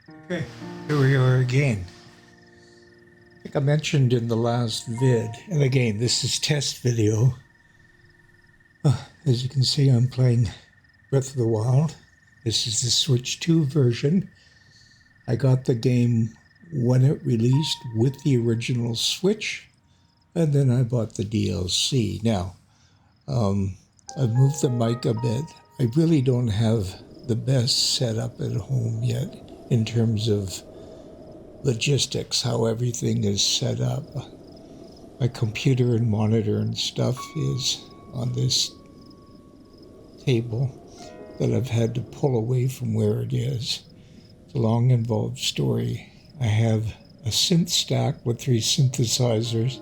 Okay, here we are again. I think I mentioned in the last vid, and again, this is test video. As you can see, I'm playing Breath of the Wild. This is the Switch 2 version. I got the game when it released with the original Switch, and then I bought the DLC. Now, I've moved the mic a bit. I really don't have the best setup at home yet in terms of logistics, how everything is set up. My computer and monitor and stuff is on this table that I've had to pull away from where it is. It's a long, involved story. I have a synth stack with 3 synthesizers.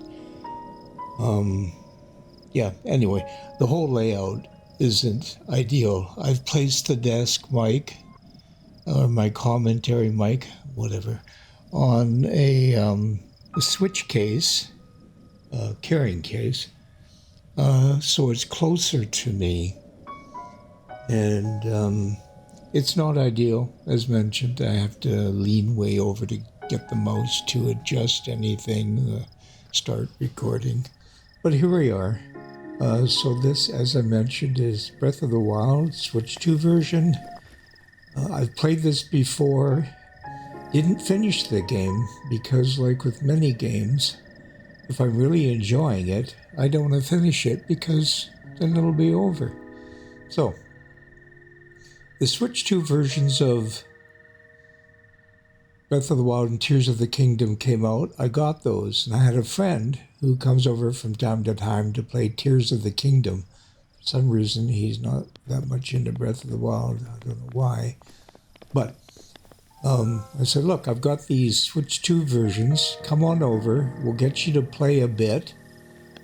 Anyway, the whole layout isn't ideal. I've placed the desk mic, or my commentary mic, whatever, on a switch case, carrying case, so it's closer to me. And it's not ideal, as mentioned. I have to lean way over to get the mouse to adjust anything, start recording. But here we are. So this, as I mentioned, is Breath of the Wild, Switch 2 version. I've played this before. Didn't finish the game because, like with many games, if I'm really enjoying it, I don't want to finish it because then it'll be over. So, the Switch 2 versions of Breath of the Wild and Tears of the Kingdom came out. I got those, and I had a friend who comes over from time to time to play Tears of the Kingdom. For some reason, he's not that much into Breath of the Wild. I don't know why. But I said, look, I've got these Switch 2 versions. Come on over. We'll get you to play a bit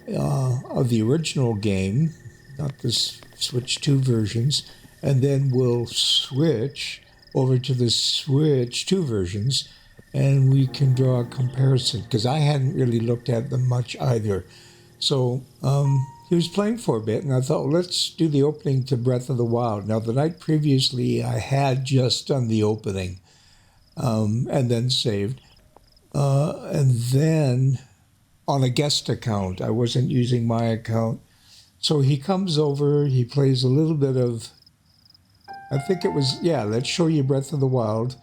of the original game, not the Switch 2 versions, and then we'll switch over to the Switch 2 versions, and we can draw a comparison, because I hadn't really looked at them much either. So he was playing for a bit, and I thought, well, let's do the opening to Breath of the Wild. Now, the night previously, I had just done the opening, and then saved. And then on a guest account, I wasn't using my account. So he comes over, he plays a little bit of, I think it was, let's show you Breath of the Wild.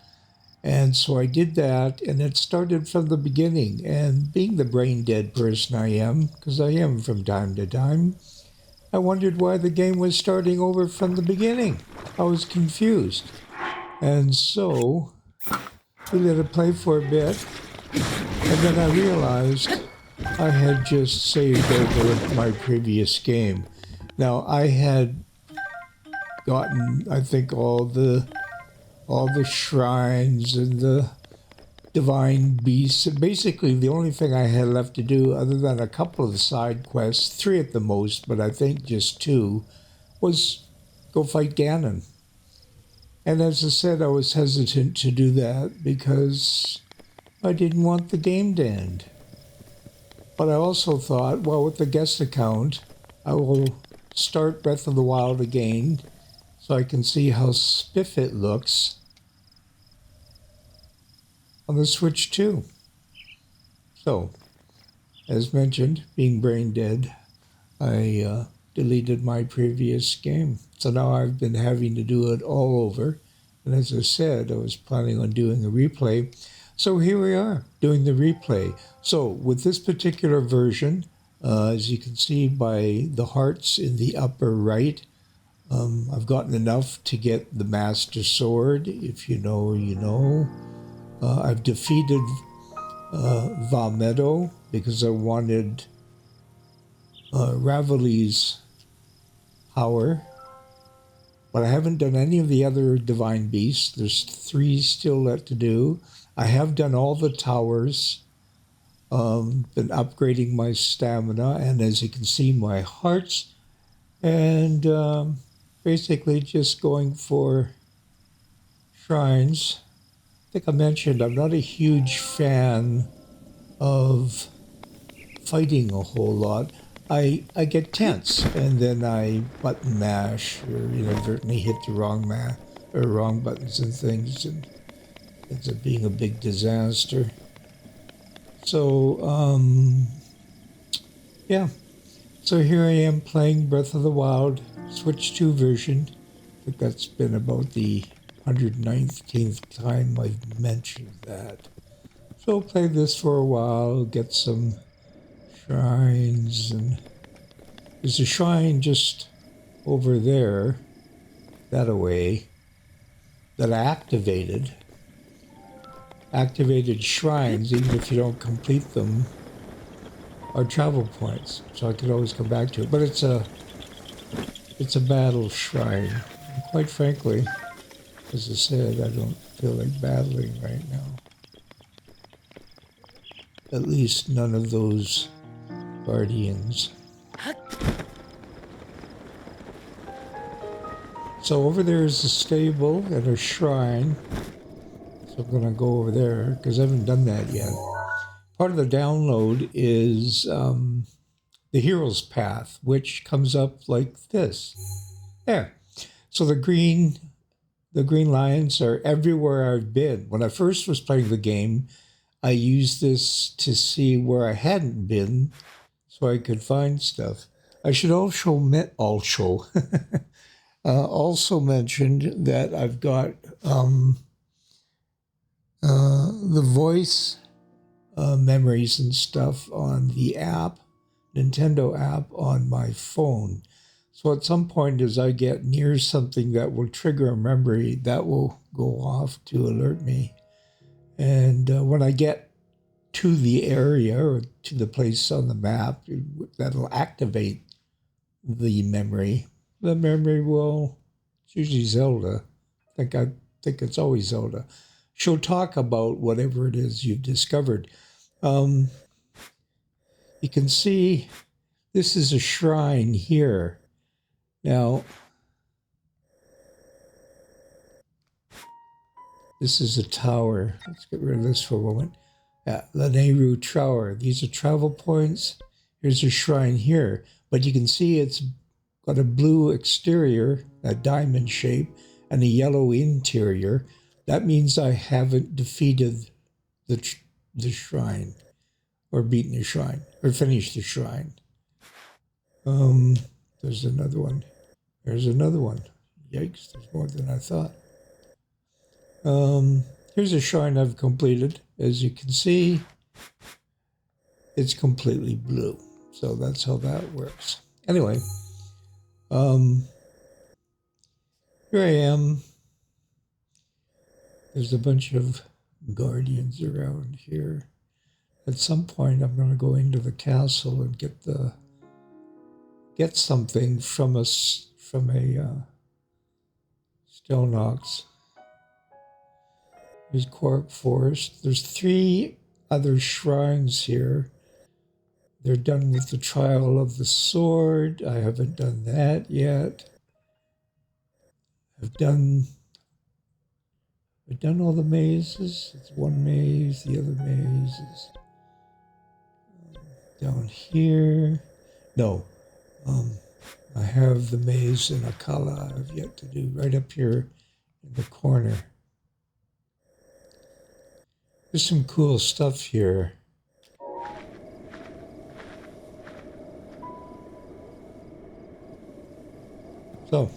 And so I did that, and it started from the beginning. And being the brain dead person I am, because I am from time to time, I wondered why the game was starting over from the beginning. I was confused. And so we let it play for a bit, and then I realized I had just saved over my previous game. Now, I had gotten, I think, all the shrines and the divine beasts. And basically, the only thing I had left to do, other than a couple of side quests, 3 at the most, but I think just 2, was go fight Ganon. And as I said, I was hesitant to do that because I didn't want the game to end. But I also thought, well, with the guest account, I will start Breath of the Wild again so I can see how spiff it looks on the Switch 2. So, as mentioned, being brain dead, I deleted my previous game. So now I've been having to do it all over. And as I said, I was planning on doing a replay. So here we are, doing the replay. So with this particular version, as you can see by the hearts in the upper right, I've gotten enough to get the Master Sword. If you know, you know. I've defeated Valmedo because I wanted Ravali's power. But I haven't done any of the other divine beasts. There's 3 still left to do. I have done all the towers, been upgrading my stamina, and as you can see, my hearts, and basically just going for shrines. I think I mentioned I'm not a huge fan of fighting a whole lot. I get tense, and then I button mash, or inadvertently hit the wrong buttons and things, and ends up being a big disaster. So, yeah. So here I am playing Breath of the Wild Switch 2 version. I think that's been about the 119th time I've mentioned that. So I'll play this for a while, get some shrines, and there's a shrine just over there, that away, that I activated. Activated shrines, even if you don't complete them, are travel points, so I could always come back to it. But it's a battle shrine. And quite frankly, as I said, I don't feel like battling right now. At least none of those guardians. So over there is a stable and a shrine. So I'm gonna go over there because I haven't done that yet. Part of the download is the hero's path, which comes up like this. There. So the green lines are everywhere I've been. When I first was playing the game, I used this to see where I hadn't been so I could find stuff. I should also also mentioned that I've got the voice memories and stuff on the app, Nintendo app on my phone. So at some point as I get near something that will trigger a memory, that will go off to alert me. And when I get to the area or to the place on the map, that'll activate the memory. The memory will, it's usually Zelda. I think it's always Zelda. She'll talk about whatever it is you've discovered. You can see this is a shrine here. Now, this is a tower. Let's get rid of this for a moment. Lanayru Tower. These are travel points. Here's a shrine here. But you can see it's got a blue exterior, a diamond shape, and a yellow interior. That means I haven't defeated the shrine, or beaten the shrine, or finished the shrine. There's another one. There's another one. Yikes, there's more than I thought. Here's a shrine I've completed. As you can see, it's completely blue. So that's how that works. Anyway, here I am. There's a bunch of guardians around here. At some point, I'm going to go into the castle and get something from a stone ox. There's Quark Forest. There's 3 other shrines here. They're done with the Trial of the Sword. I haven't done that yet. I've done all the mazes. It's one maze. The other maze is down here. No, I have the maze in Akala I've yet to do, right up here in the corner. There's some cool stuff here. So,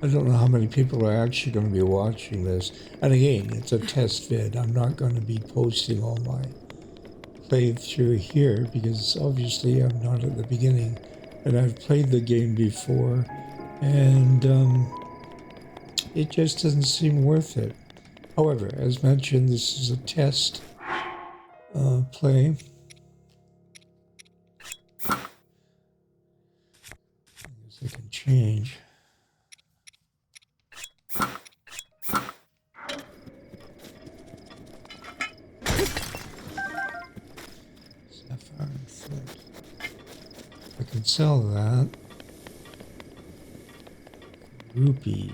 I don't know how many people are actually going to be watching this. And again, it's a test vid. I'm not going to be posting all my playthrough here because obviously I'm not at the beginning. And I've played the game before and it just doesn't seem worth it. However, as mentioned, this is a test play. I guess I can change. Sapphire flint. I can sell that. Rupees.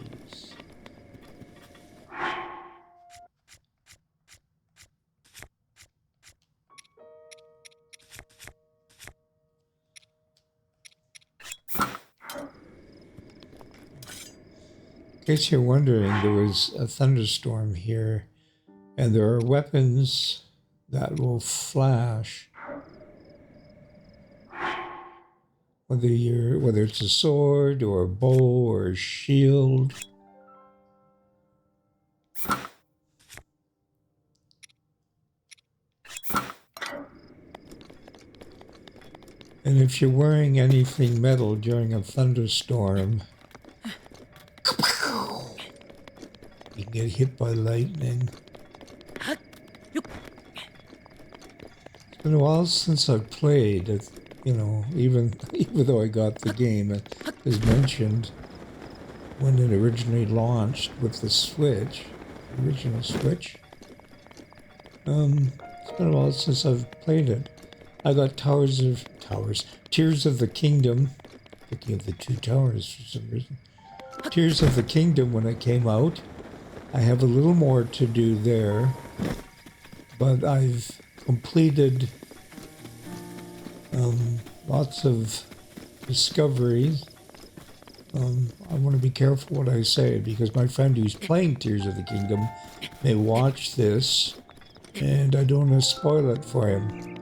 case you're wondering, there was a thunderstorm here, and there are weapons that will flash. Whether it's a sword or a bow or a shield. And if you're wearing anything metal during a thunderstorm, you can get hit by lightning. It's been a while since I've played. You know, even though I got the game, as mentioned, when it originally launched with the Switch, the original Switch. It's been a while since I've played it. I got Tears of the Kingdom. Thinking of the two towers for some reason. Tears of the Kingdom when it came out. I have a little more to do there, but I've completed lots of discoveries. I want to be careful what I say because my friend who's playing Tears of the Kingdom may watch this, and I don't want to spoil it for him.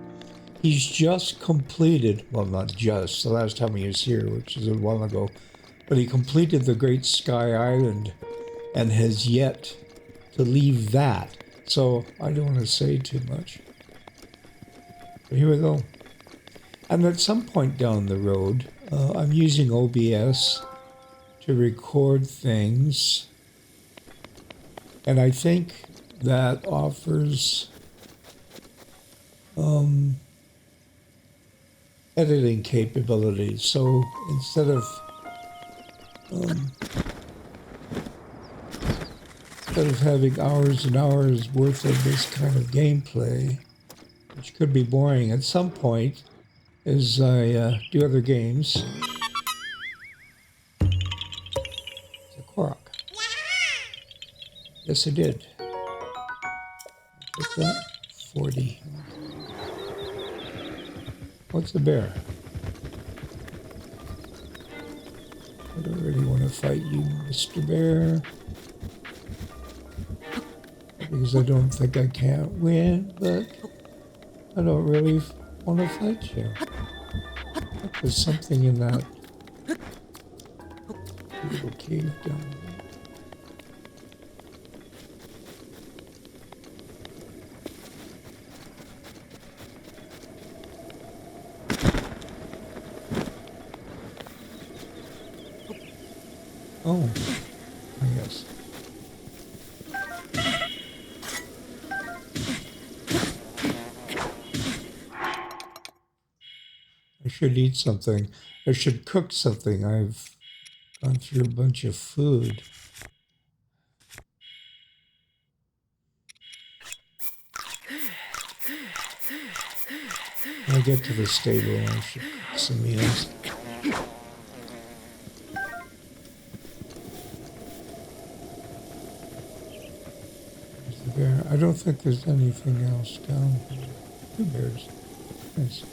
He's just completed, well, not just, the last time he was here, which is a while ago, but he completed the Great Sky Island and has yet to leave that. So I don't want to say too much. But here we go. And at some point down the road, I'm using OBS to record things. And I think that offers editing capabilities. So instead of having hours and hours worth of this kind of gameplay, which could be boring at some point as I do other games. It's a Korok. Yes, I did. What's that? 40. What's the bear? I don't really want to fight you, Mr. Bear. Because I don't think I can't win, but I don't really want to fight you. There's something in that little cave down there. Oh, yes. I should eat something. I should cook something. I've gone through a bunch of food. When I get to the stable, I should cook some meals. There's the bear. I don't think there's anything else down here. 2 bears. Nice.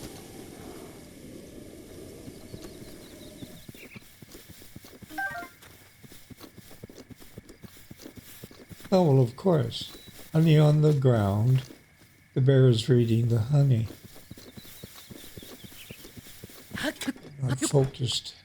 Oh, well, of course. Honey on the ground. The bear is reading the honey. Not focused.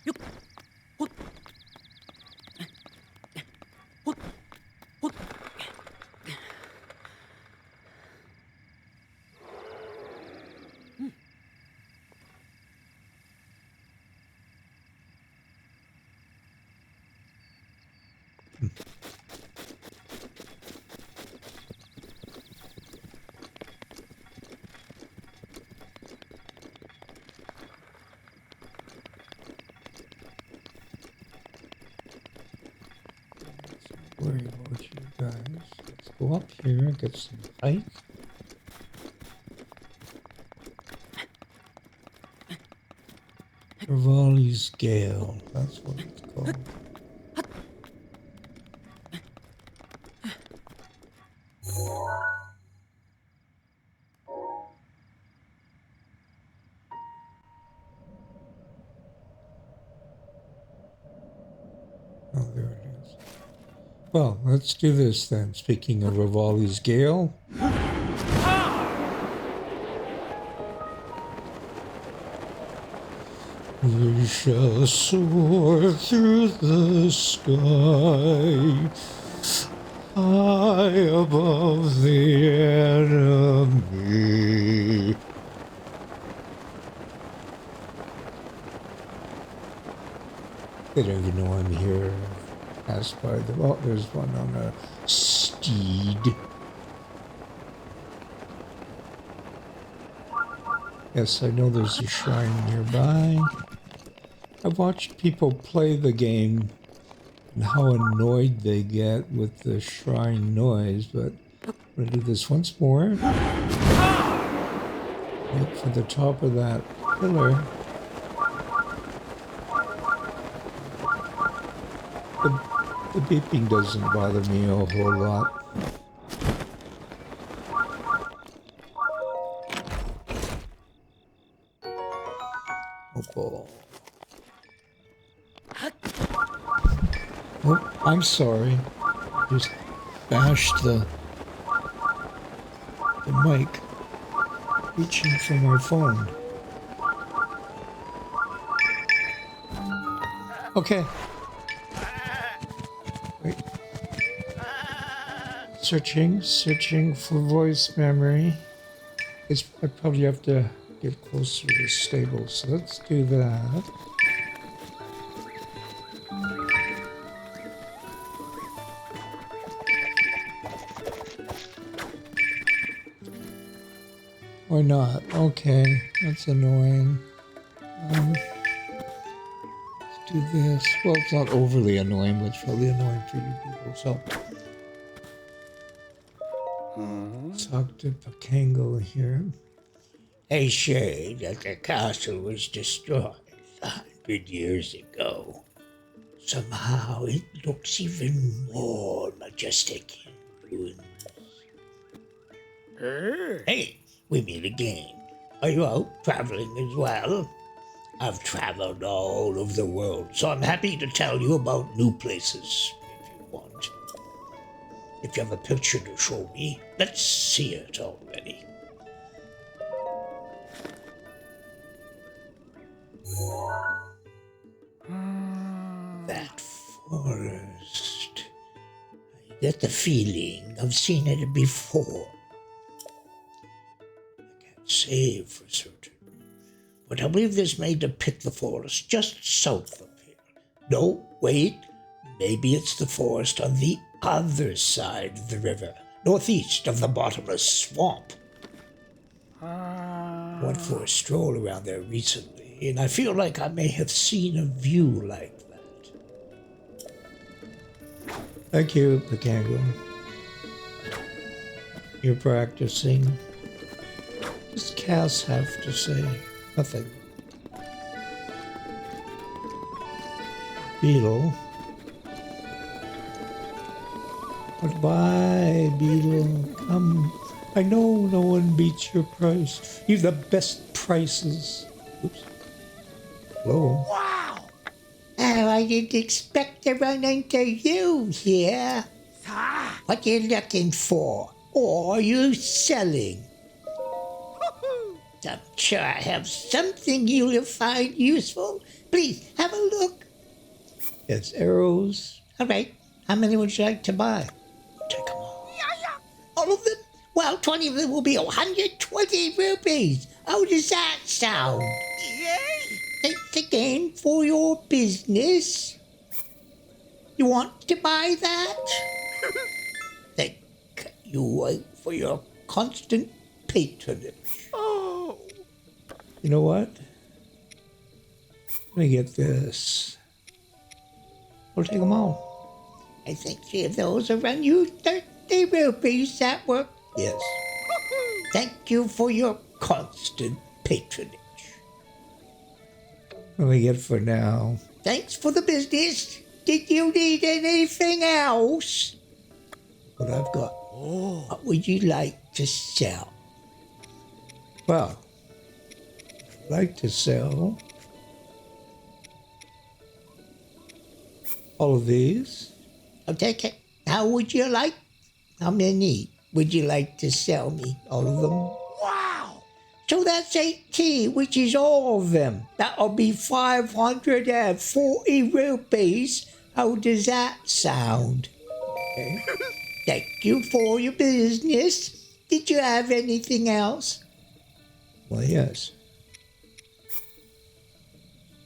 Worry about you guys. Let's go up here and get some height. Rivali's Gale, that's what it's called. Oh, there it is. Well, let's do this then. Speaking of Rivali's Gale. We shall soar through the sky, high above the enemy. They don't even know I'm here. Passed by the... Oh, there's one on a steed. Yes, I know there's a shrine nearby. I've watched people play the game and how annoyed they get with the shrine noise, but I'm going to do this once more. Wait for the top of that pillar. The beeping doesn't bother me a whole lot. Oh, oh, I'm sorry. Just bashed the mic, reaching for my phone. Okay. Wait. Searching for voice memory. I probably have to get closer to the stable, so let's do that. Or not. Okay, that's annoying. Let's do this. Well, it's not overly annoying, but it's probably annoying for you people, so. Let's talk to Pakango here. They say that the castle was destroyed 100 years ago. Somehow it looks even more majestic in ruins. Hey, we meet again. Are you out traveling as well? I've traveled all over the world, so I'm happy to tell you about new places if you want. If you have a picture to show me, let's see it already. That forest. I get the feeling I've seen it before. I can't say for certain, but I believe this may depict the forest just south of here. No, wait. Maybe it's the forest on the other side of the river, northeast of the bottomless swamp. Went for a stroll around there recently, and I feel like I may have seen a view like that. Thank you, Pakango. You're practicing. What does Cass have to say? Nothing. Beetle. Goodbye, Beetle. Come. I know no one beats your price. You've the best prices. Oops. Hello. Wow! Oh, I didn't expect to run into you here. What you looking for? Or are you selling? I'm sure I have something you'll find useful. Please, have a look. It's arrows. All right. How many would you like to buy? Take them all. All of them? Well, 20 of them will be 120 rupees. How does that sound? Yay! Thanks again for your business. You want to buy that? Thank you for your constant patronage. Oh. You know what? Let me get this. We'll take them all. I think 3 of those will run you 30 rupees. That work? Yes. Thank you for your constant patronage. What do we get for now? Thanks for the business. Did you need anything else? What I've got. What would you like to sell? Well, I'd like to sell all of these. I'll take it. How many would you like to sell me? All of them? Wow! So that's 18, which is all of them. That'll be 540 rupees. How does that sound? Okay. Thank you for your business. Did you have anything else? Well, yes.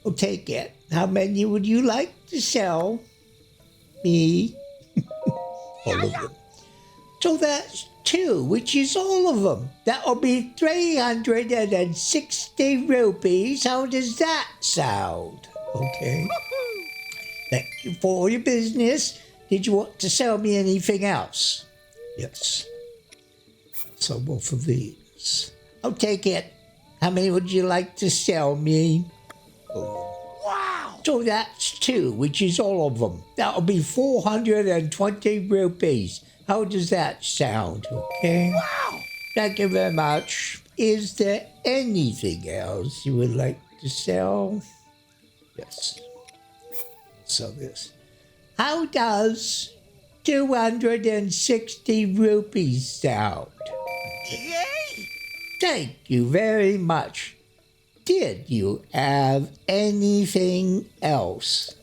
I'll take it. How many would you like to sell me? All of them. So that's 2, which is all of them. That'll be 360 rupees. How does that sound? Okay. Thank you for your business. Did you want to sell me anything else? Yes. So both of these. I'll take it. How many would you like to sell me? Wow! So that's 2, which is all of them. That'll be 420 rupees. How does that sound? Okay? Wow! Thank you very much. Is there anything else you would like to sell? Yes. So this. How does 260 rupees sound? Yay! Thank you very much. Did you have anything else?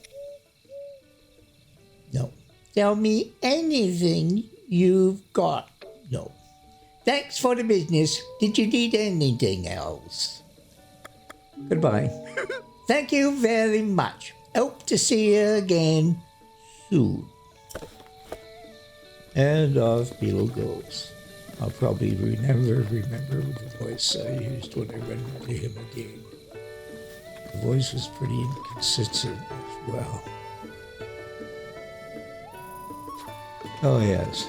No. Tell me anything you've got. No. Thanks for the business. Did you need anything else? Goodbye. Thank you very much. Hope to see you again soon. And off Beetle goes. I'll probably never remember the voice I used when I run into him again. The voice was pretty inconsistent as well. Oh yes.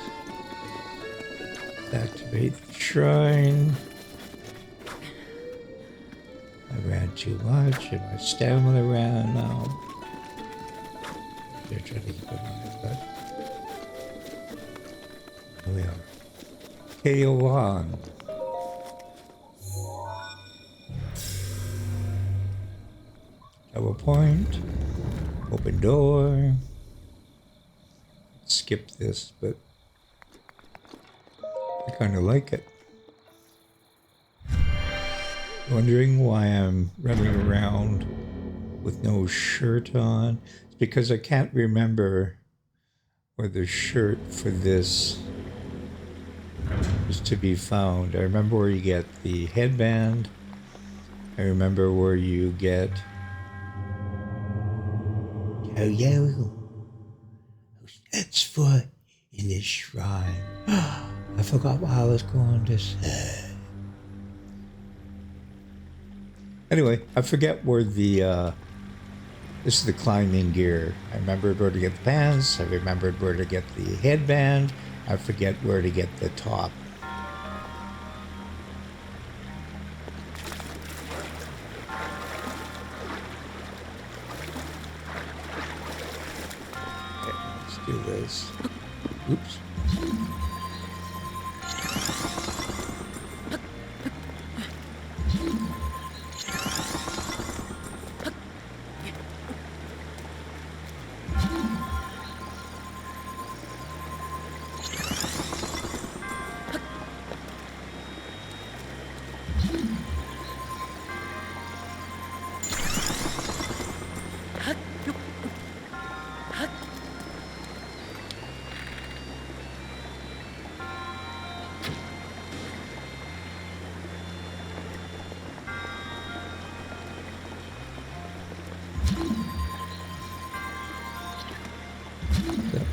Activate the shrine. I ran too much and my stamina ran out. They're trying to keep it on, but here we are. KO1. Double point. Open door. Skip this, but I kind of like it. Wondering why I'm running around with no shirt on? It's because I can't remember where the shirt for this is to be found. I remember where you get the headband. I remember where you get... Yo, that's foot in this shrine. I forgot what I was going to say. Anyway, I forget where the... this is the climbing gear. I remembered where to get the pants. I remembered where to get the headband. I forget where to get the top. Okay, let's do this. Oops.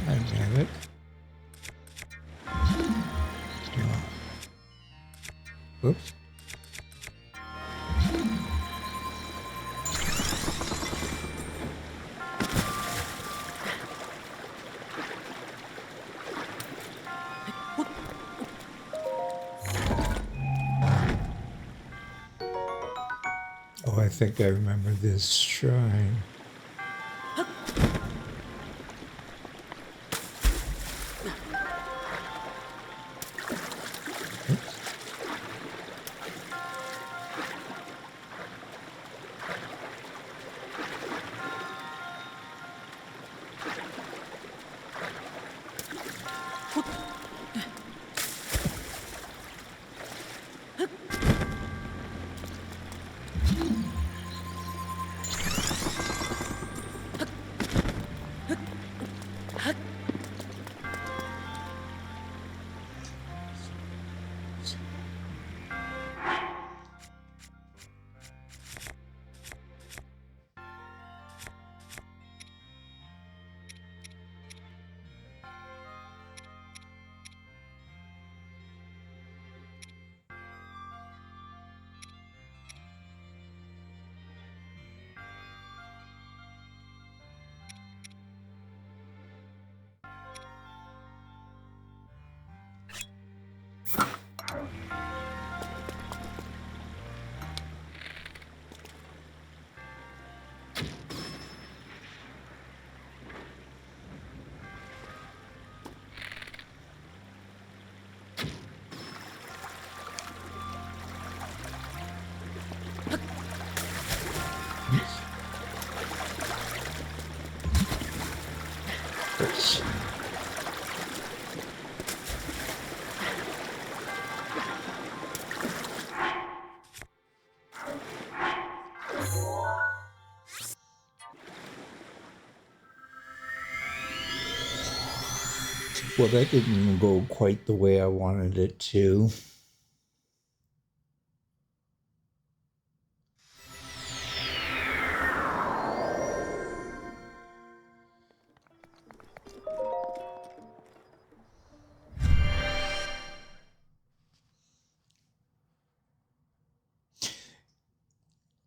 Dynamic. Oops. Oh, I think I remember this shrine. Yes. Well, that didn't go quite the way I wanted it to.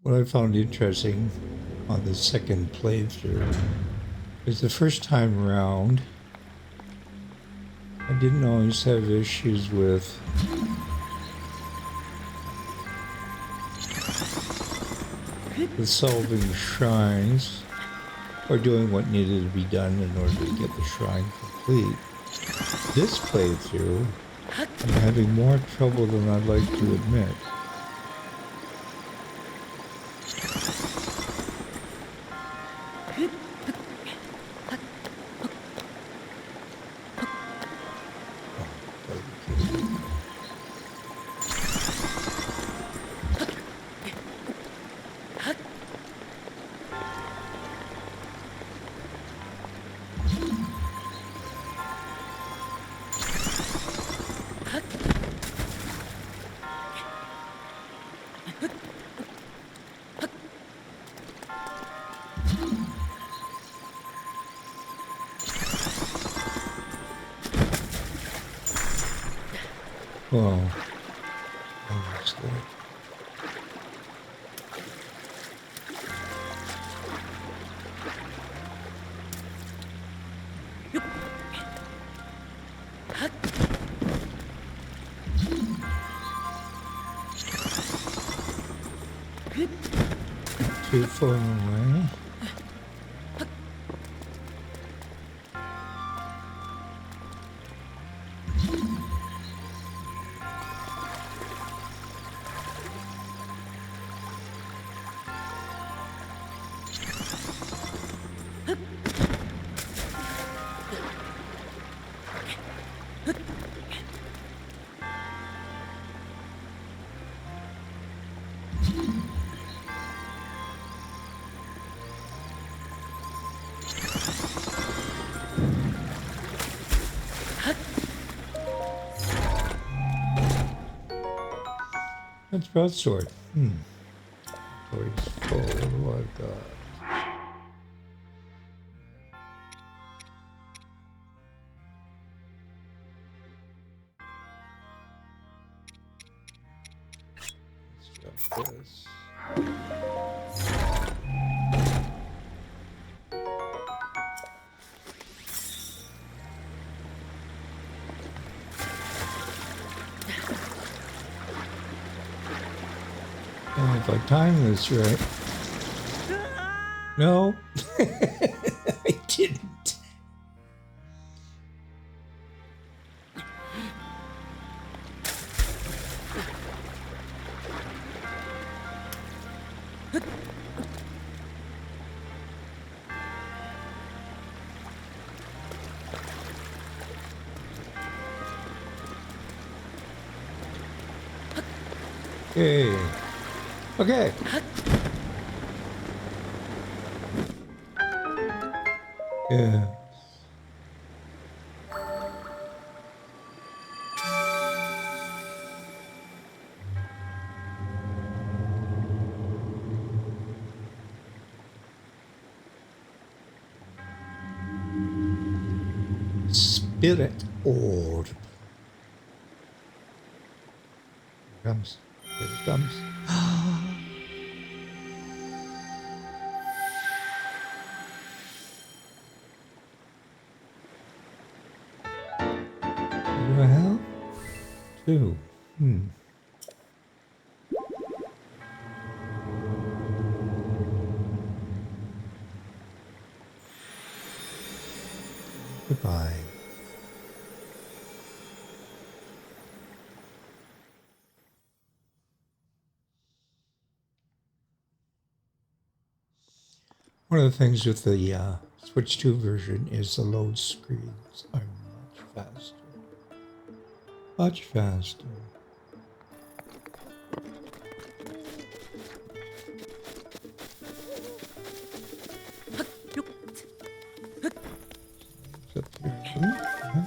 What I found interesting on the second playthrough is the first time around, I didn't always have issues with solving shrines or doing what needed to be done in order to get the shrine complete. This playthrough, I'm having more trouble than I'd like to admit. Oh, almost there. Too far away. That's broadsword. Inventory's full. What do I got? Let's drop this. And if I time this right. No, I didn't. Hey. Okay. Yeah. Spirit orb. Here it comes. Here it comes. Well, two. Goodbye. One of the things with the Switch 2 version is the load screens are much faster. Much faster. Up here. Yeah.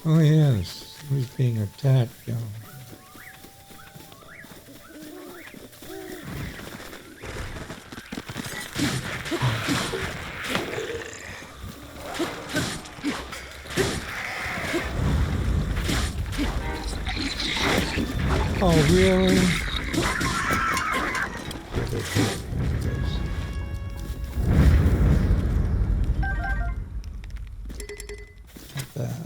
Oh yes, he's being attacked down. Oh really? That.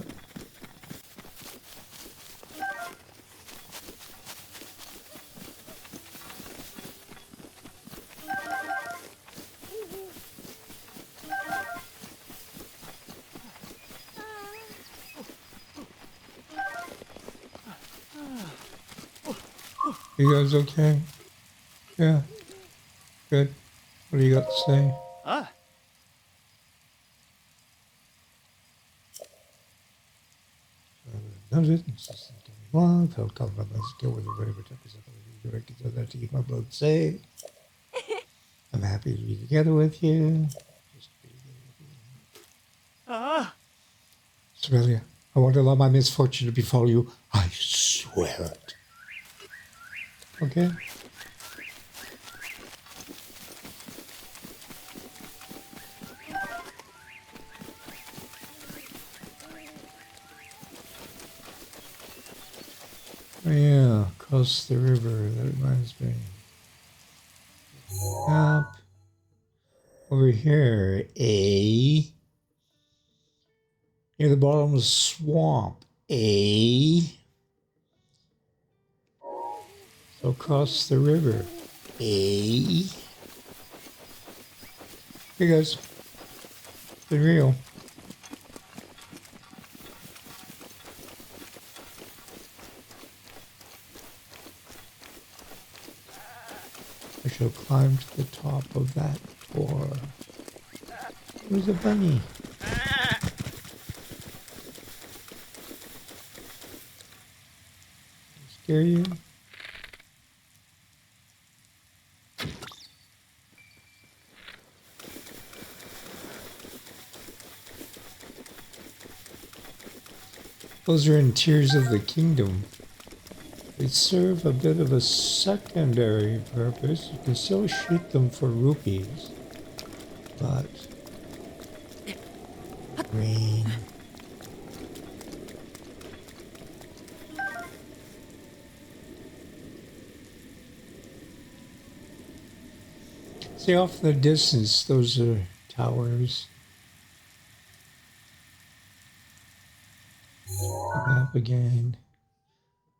You guys okay? Yeah. Good. What do you got to say? Knows it. Long. Felt confident. Let's go with everybody. Protect yourself. So that to keep my blood safe. I'm happy to be together with you. Just be together with you. Australia, I won't allow my misfortune to befall you. I swear it. Okay? Oh yeah, across the river. That reminds me. Up over here, near the bottom of the swamp, so across the river, Here goes. The real. I shall climb to the top of that door. There's a bunny. Scare you? Those are in Tears of the Kingdom. They serve a bit of a secondary purpose. You can still shoot them for rupees, but rain. See off in the distance, those are towers. The map again.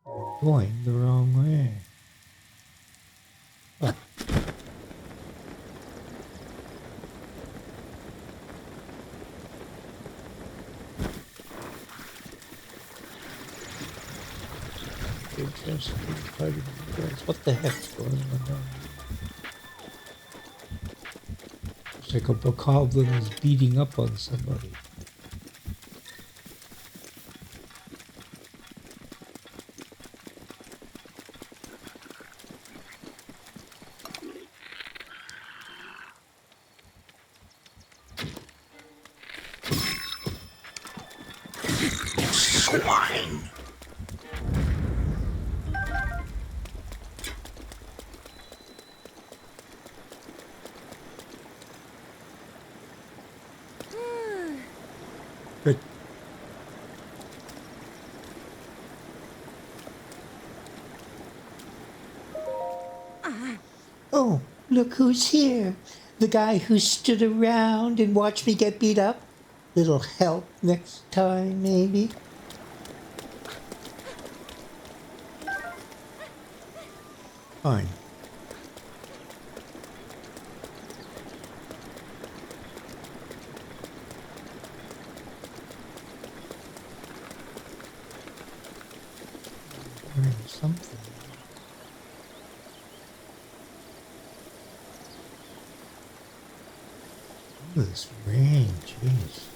I'm going the wrong way. Oh. What the heck's going on? It's like a bokoblin is beating up on somebody. Swine! Good. Oh, look who's here. The guy who stood around and watched me get beat up. Little help next time, maybe? Fine. Learn something. Look at this rain, jeez.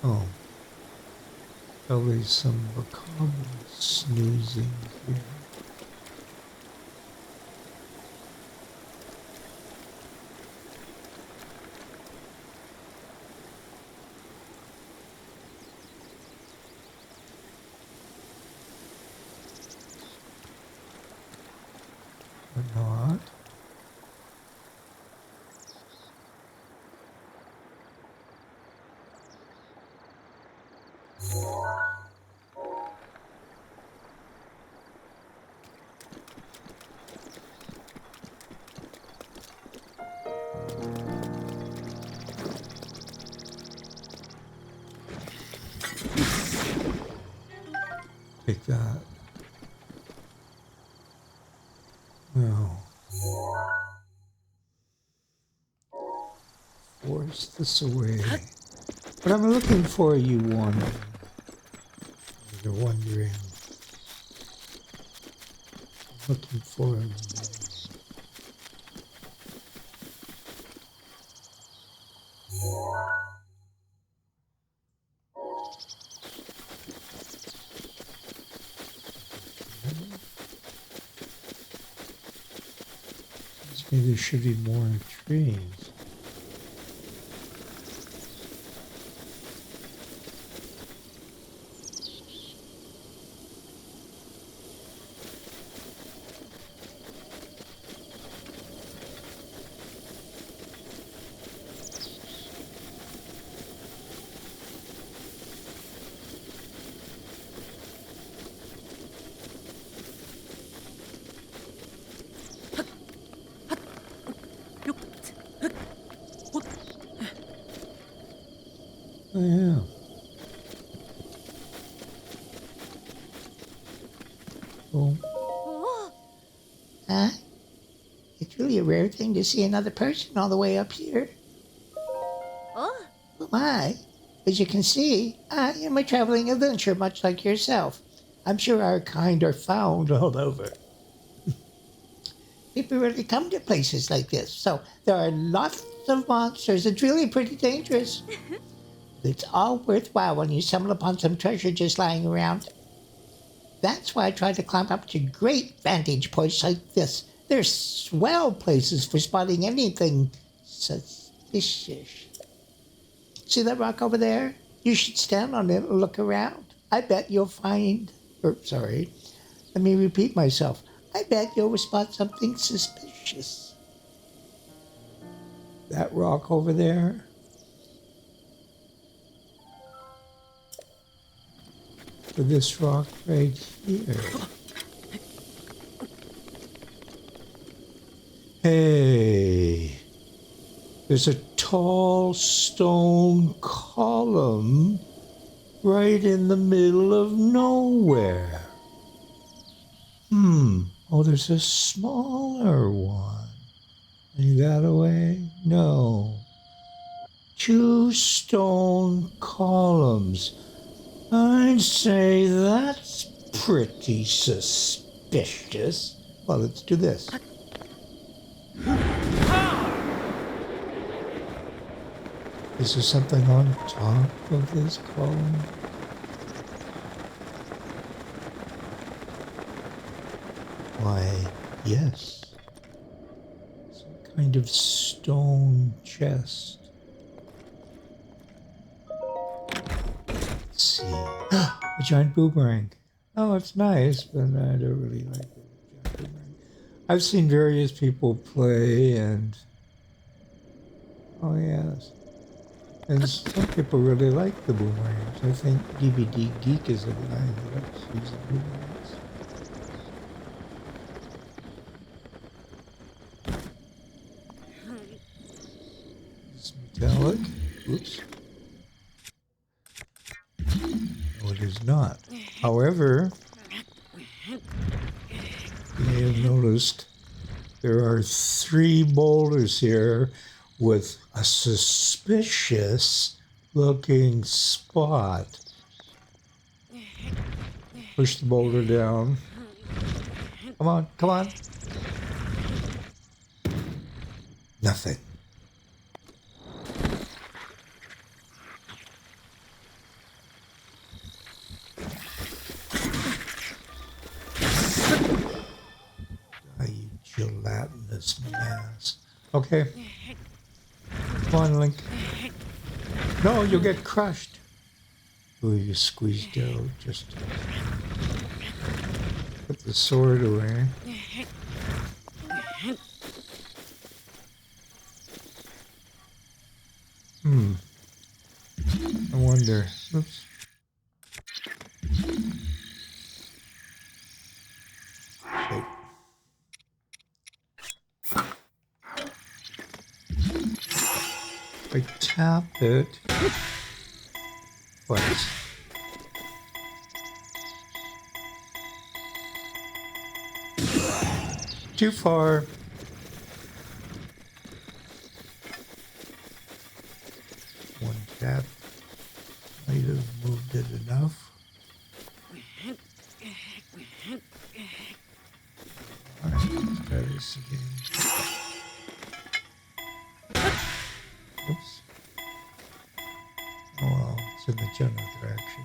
Oh. Probably some bokoblin snoozing here. Or not. Take that. No. Force this away. But I'm looking for you, one. You're wondering. I'm looking for you. Maybe there should be more trees. Oh, yeah. Cool. Huh? It's really a rare thing to see another person all the way up here. Oh, Oh my. As you can see, I am a traveling adventurer much like yourself. I'm sure our kind are found all over. People really come to places like this, so there are lots of monsters. It's really pretty dangerous. It's all worthwhile when you stumble upon some treasure just lying around. That's why I try to climb up to great vantage points like this. They're swell places for spotting anything suspicious. See that rock over there? You should stand on it and look around. I bet you'll find... let me repeat myself. I bet you'll spot something suspicious. That rock over there. Or this rock right here. Hey. There's a tall stone column right in the middle of nowhere. Oh, there's a smaller one. And you got away? No. 2 stone columns. I'd say that's pretty suspicious. Well, let's do this. Is there something on top of this column? Why, yes. Some kind of stone chest. Let's see. A giant boomerang. Oh, it's nice, but I don't really like the giant boomerang. I've seen various people play, and oh yes, and some people really like the boomerangs. I think DVD Geek is a guy who likes using boomerangs. It's metallic. Oops. No, it is not. However, you may have noticed there are 3 boulders here with a suspicious looking spot. Push the boulder down. Come on, come on. Nothing. You gelatinous mass. Okay. Come on, Link. No, you'll get crushed. Oh, you squeezed out. Just put the sword away. I wonder. Oops. Wait. I tap it. What? Too far. One tap. Might have moved it enough. Alright, let's try this again. Oops. Oh well, it's in the general direction.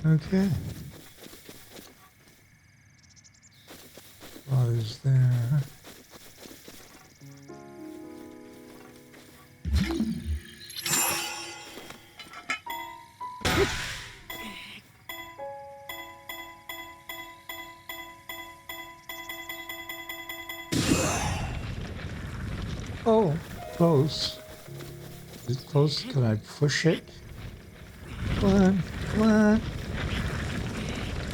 Okay. Water's there. Oh, close. Is it close? Can I push it? Come on, come on.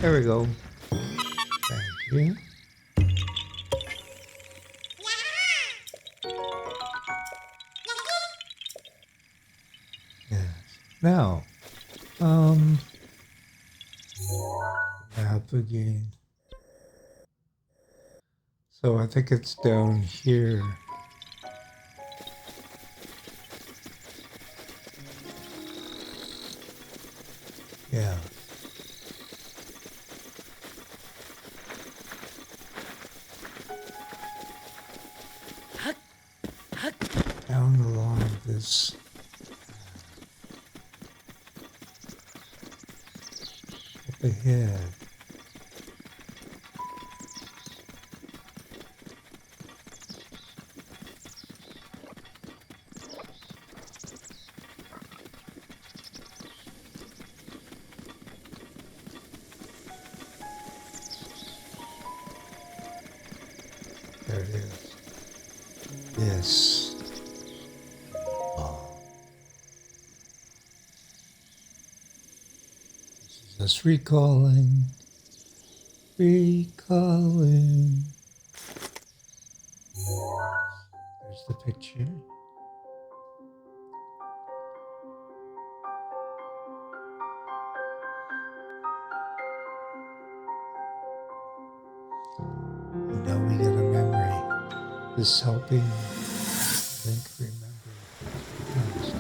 There we go. Thank you. Yes. Now, map again. So I think it's down here. Yeah. Down along this. Up ahead. There it is. This. Oh. This is us recalling. Recalling. There's the picture. And now we get a memory. This helping Link remember the past.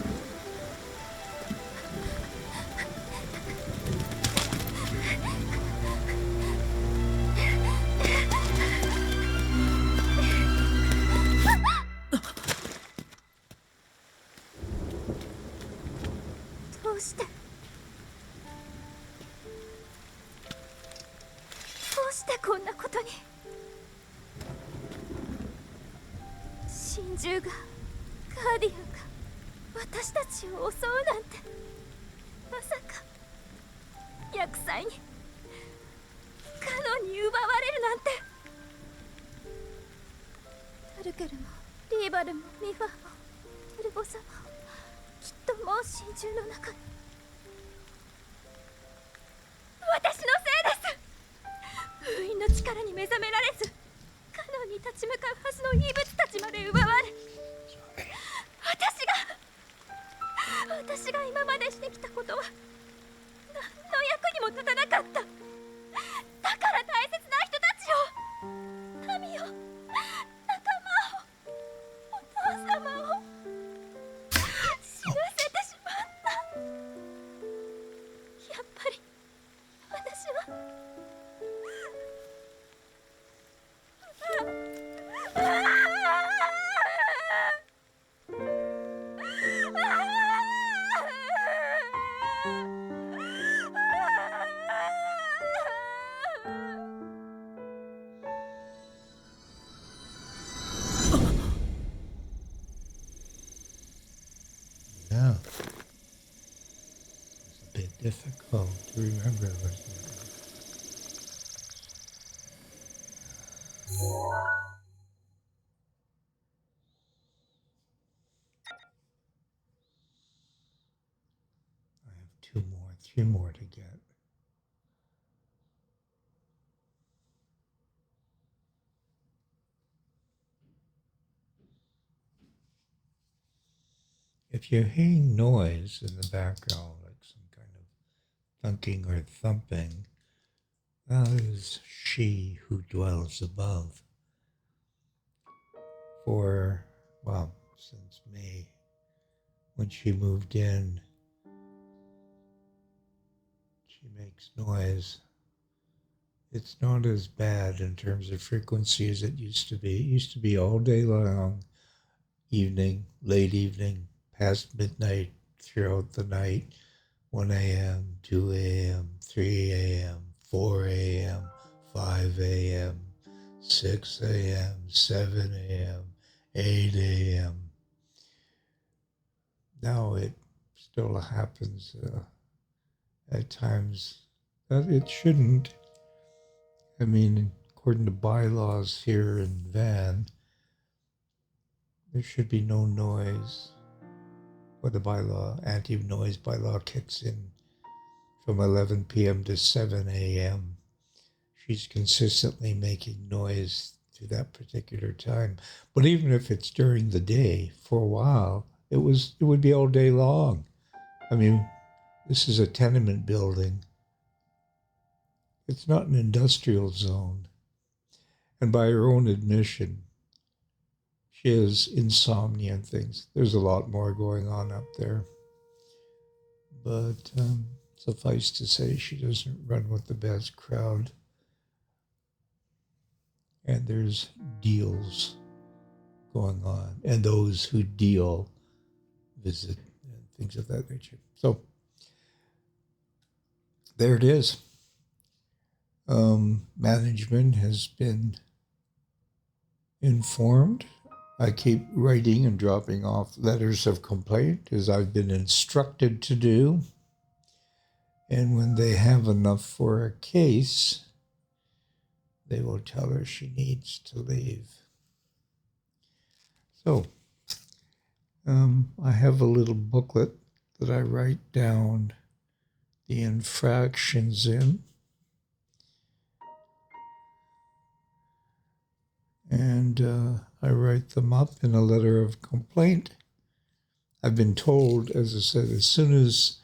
Yeah. It's a bit difficult to remember, wasn't it? I have 3 more to get. If you're hearing noise in the background, like some kind of thunking or thumping, that is she who dwells above. For, well, since May, when she moved in, she makes noise. It's not as bad in terms of frequency as it used to be. It used to be all day long, evening, late evening, past midnight, throughout the night, 1 a.m., 2 a.m., 3 a.m., 4 a.m., 5 a.m., 6 a.m., 7 a.m., 8 a.m. Now it still happens at times that it shouldn't. I mean, according to bylaws here in Van, there should be no noise. But the bylaw, anti-noise bylaw kicks in from 11 p.m. to 7 a.m. She's consistently making noise to that particular time. But even if it's during the day, for a while, it would be all day long. I mean, this is a tenement building. It's not an industrial zone. And by her own admission, she has insomnia and things. There's a lot more going on up there. But suffice to say, she doesn't run with the best crowd. And there's deals going on. And those who deal visit and things of that nature. So there it is. Management has been informed. I keep writing and dropping off letters of complaint as I've been instructed to do. And when they have enough for a case, they will tell her she needs to leave. So I have a little booklet that I write down the infractions in. And and I write them up in a letter of complaint. I've been told, as I said, as soon as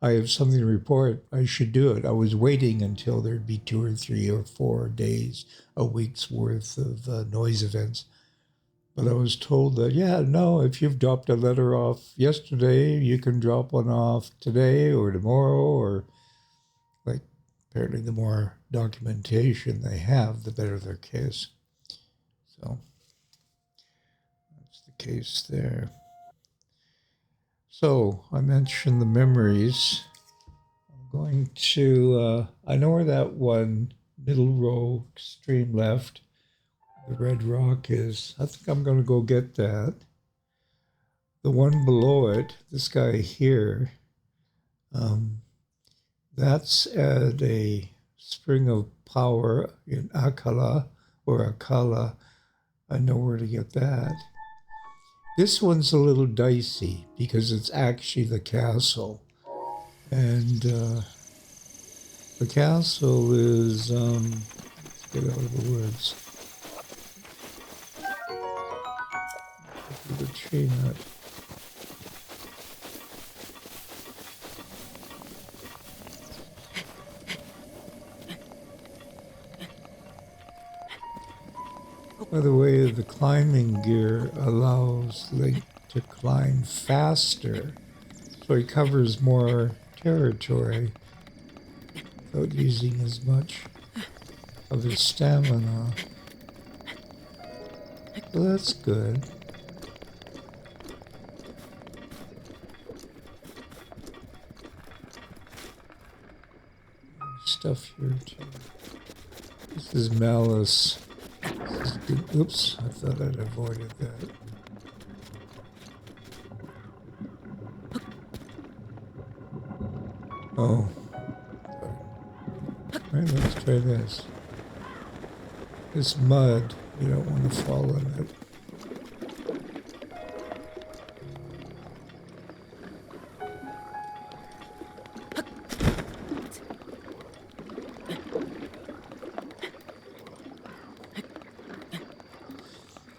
I have something to report, I should do it. I was waiting until there'd be 2 or 3 or 4 days, a week's worth of noise events. But I was told that, yeah, no, if you've dropped a letter off yesterday, you can drop one off today or tomorrow, or like apparently the more documentation they have, the better their case. So that's the case there. So I mentioned the memories. I'm going to, I know where that one middle row, extreme left, the red rock is. I think I'm going to go get that. The one below it, this guy here, that's at a spring of power in Akala or Akala. I know where to get that. This one's a little dicey because it's actually the castle. And the castle is, let's get out of the woods. The tree nut. By the way, the climbing gear allows Link to climb faster, so he covers more territory without using as much of his stamina. So that's good. Stuff here too. This is malice. This is good. Oops, I thought I'd avoided that. Oh. Alright, let's try this. This mud, you don't want to fall in it.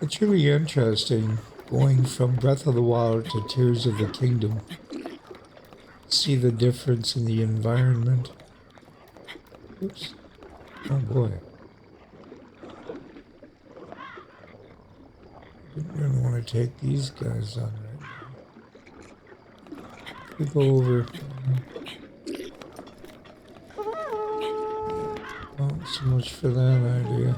It's really interesting going from Breath of the Wild to Tears of the Kingdom. See the difference in the environment. Oops. Oh boy. Didn't really want to take these guys on right now. We go over. Oh, so much for that idea.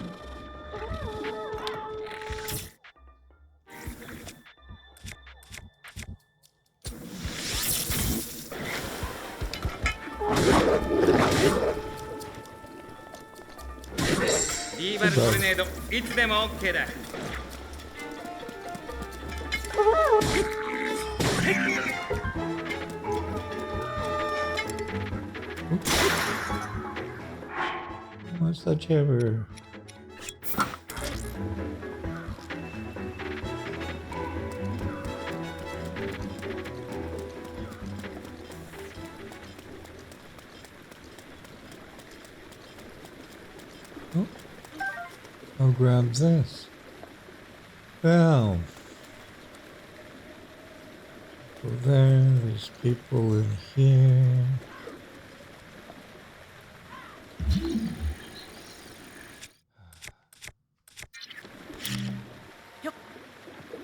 What's that jabber? Oh, I'll grab this. Well, go there, there's people in here.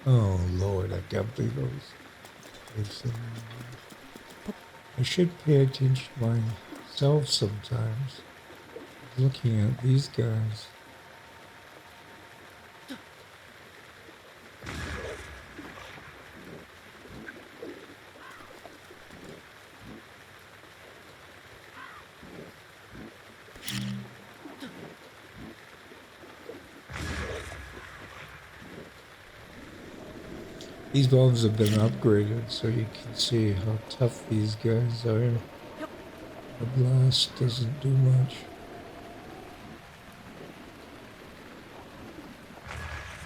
Oh Lord, I can't believe those. I should pay attention to myself sometimes. Looking at these guys. These bombs have been upgraded, so you can see how tough these guys are. The blast doesn't do much.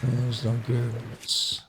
Oh, that's not good. It's...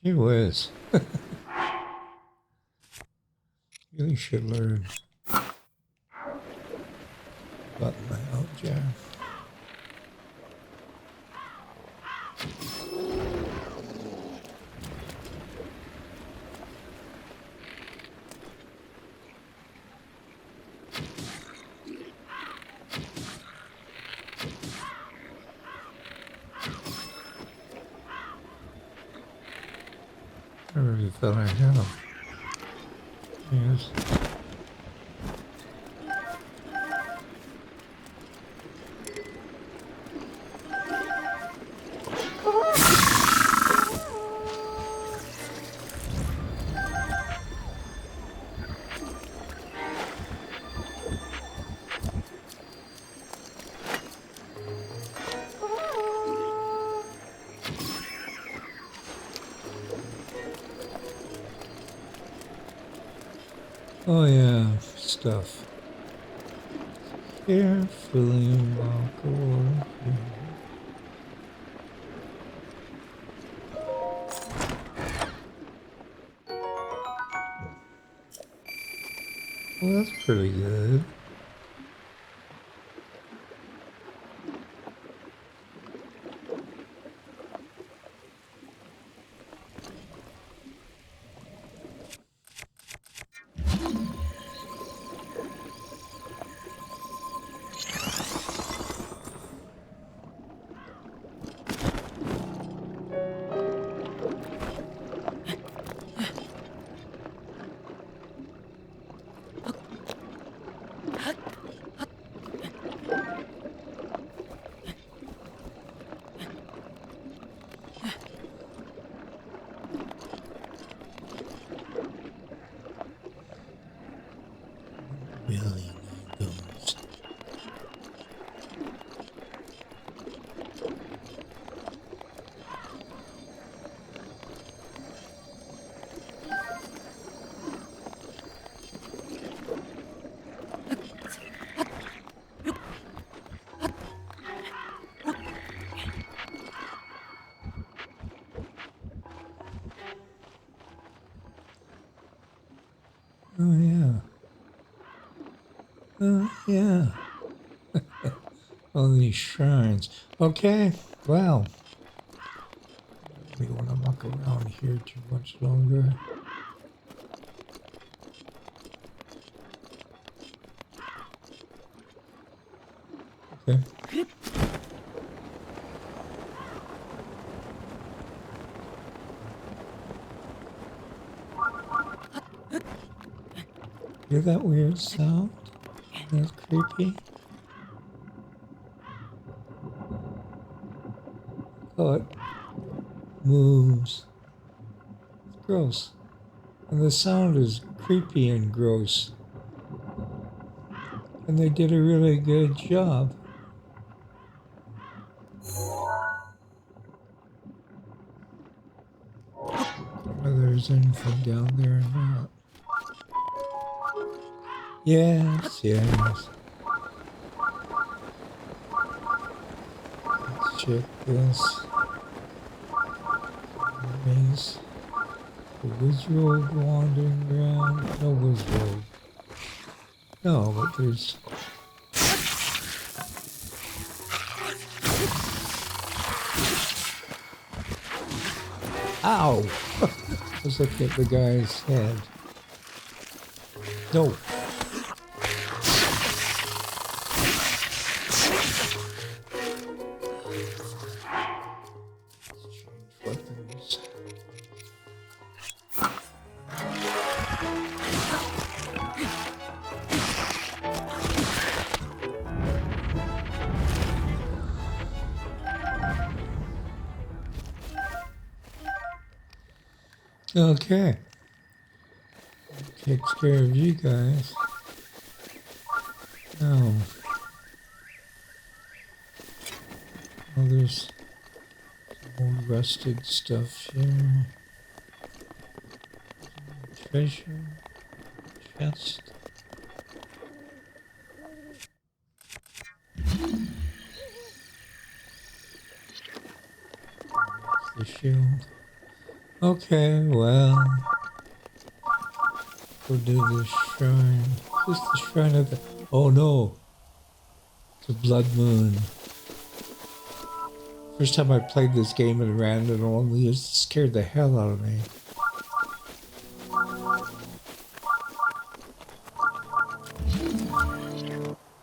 Gee whiz. Really should learn about my Aljar. I really thought I had them. Yes. Oh yeah, stuff. Carefully walk away. Well, that's pretty good. Really goes. Oh yeah. Oh yeah. All these shrines. Okay, well, we want to muck around here too much longer. Okay. Hear that weird sound? That's creepy. Oh, it moves. It's gross. And the sound is creepy and gross. And they did a really good job. Whether there's anything down there or not. Yes, yes. Let's check this. Maze. The Wizrobe wandering around. No Wizrobe. No, but there's... Ow! Let's look at the guy's head. No. Weapons. Okay. Takes care of you guys. Oh. Oh, there's some old rusted stuff here. Treasure. Chest. The shield. Okay, well. Go do the shrine. Is this the shrine of the... Oh no! It's a blood moon. First time I played this game and ran it only, it scared the hell out of me.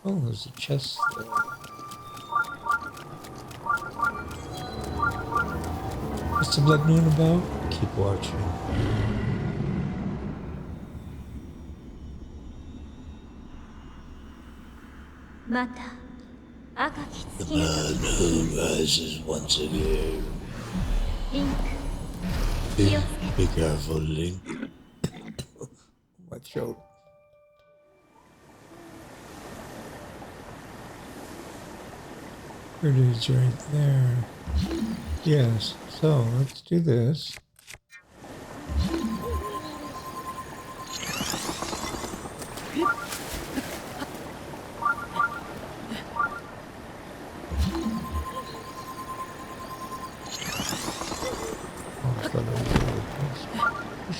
Oh, there's a chest there. What's the blood moon about? Keep watching. The blood moon rises once again. Be careful, Link. My throat. There it is right there. Yes, so let's do this.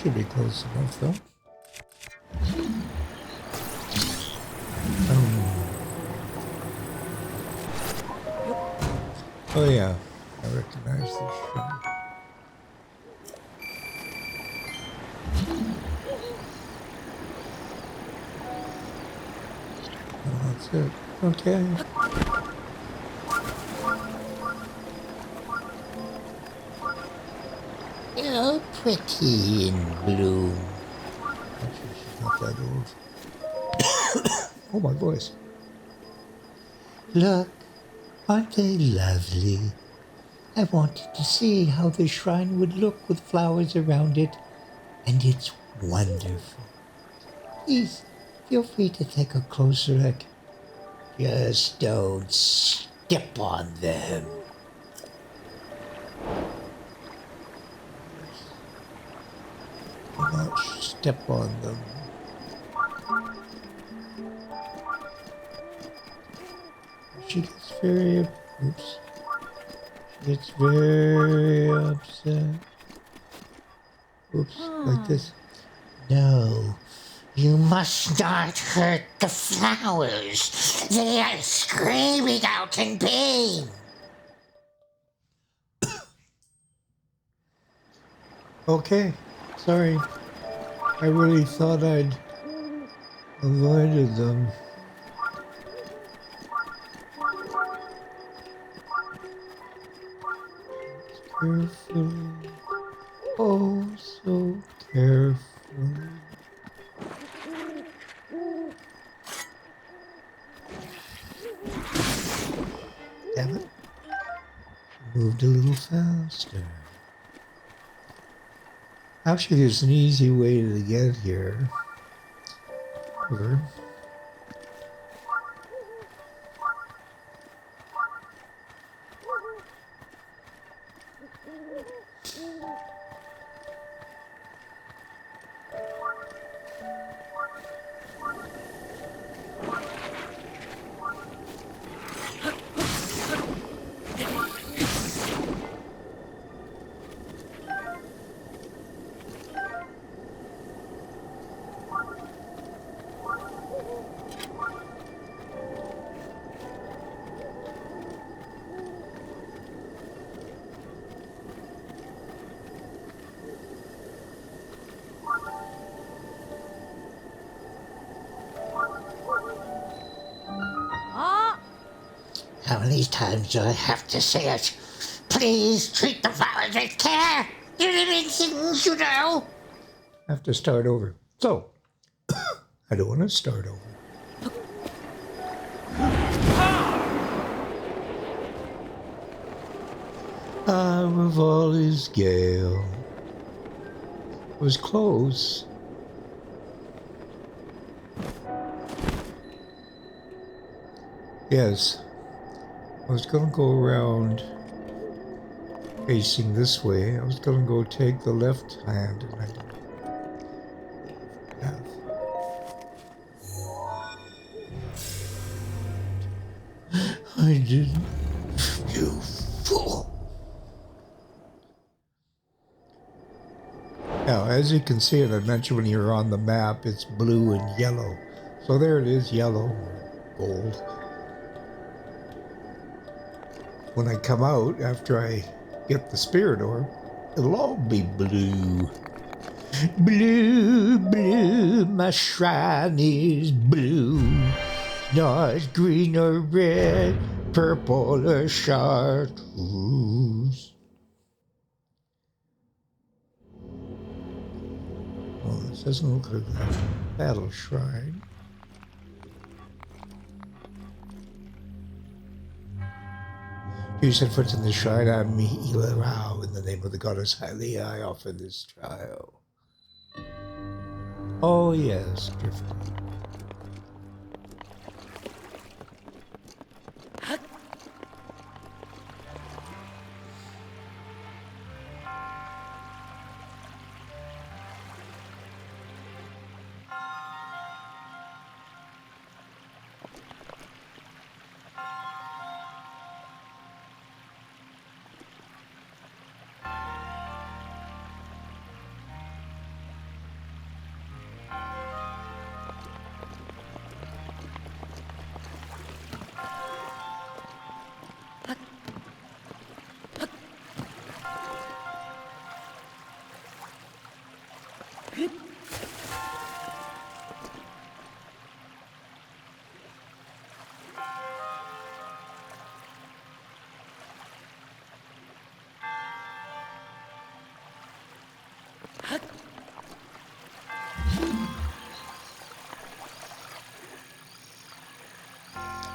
Should be close enough though. Oh yeah, I recognize this shrine. Oh, that's it. Okay. You're pretty in bloom. Actually, she's not that old. Oh, my voice. Look, aren't they lovely? I wanted to see how the shrine would look with flowers around it, and it's wonderful. Please, feel free to take a closer look. Just don't step on them. Do not step on them. She gets very... Oops. She gets very upset. Oops, like this. No, you must not hurt the flowers. They are screaming out in pain. Okay, sorry. I really thought I'd avoided them. Carefully. Oh, so carefully. Damn it. Moved a little faster. Actually, there's an easy way to get here. Over. How many times do I have to say it? Please treat the flowers with care. They're living things, you know. I have to start over. So, I don't want to start over. Rivali's gale. It was close. Yes. I was going to go around facing this way. I was going to go take the left hand, and I didn't. Path. I didn't. You fool. Now, as you can see, and I mentioned when you're on the map, it's blue and yellow. So there it is, yellow, gold. When I come out, after I get the spirit orb, it'll all be blue. Blue, blue, my shrine is blue. Not green or red, purple or chartreuse. Oh, this doesn't look like a battle shrine. You set foot in the shrine, I'm Mihilarao. In the name of the goddess Hylia, I offer this trial. Oh, yes, drifting.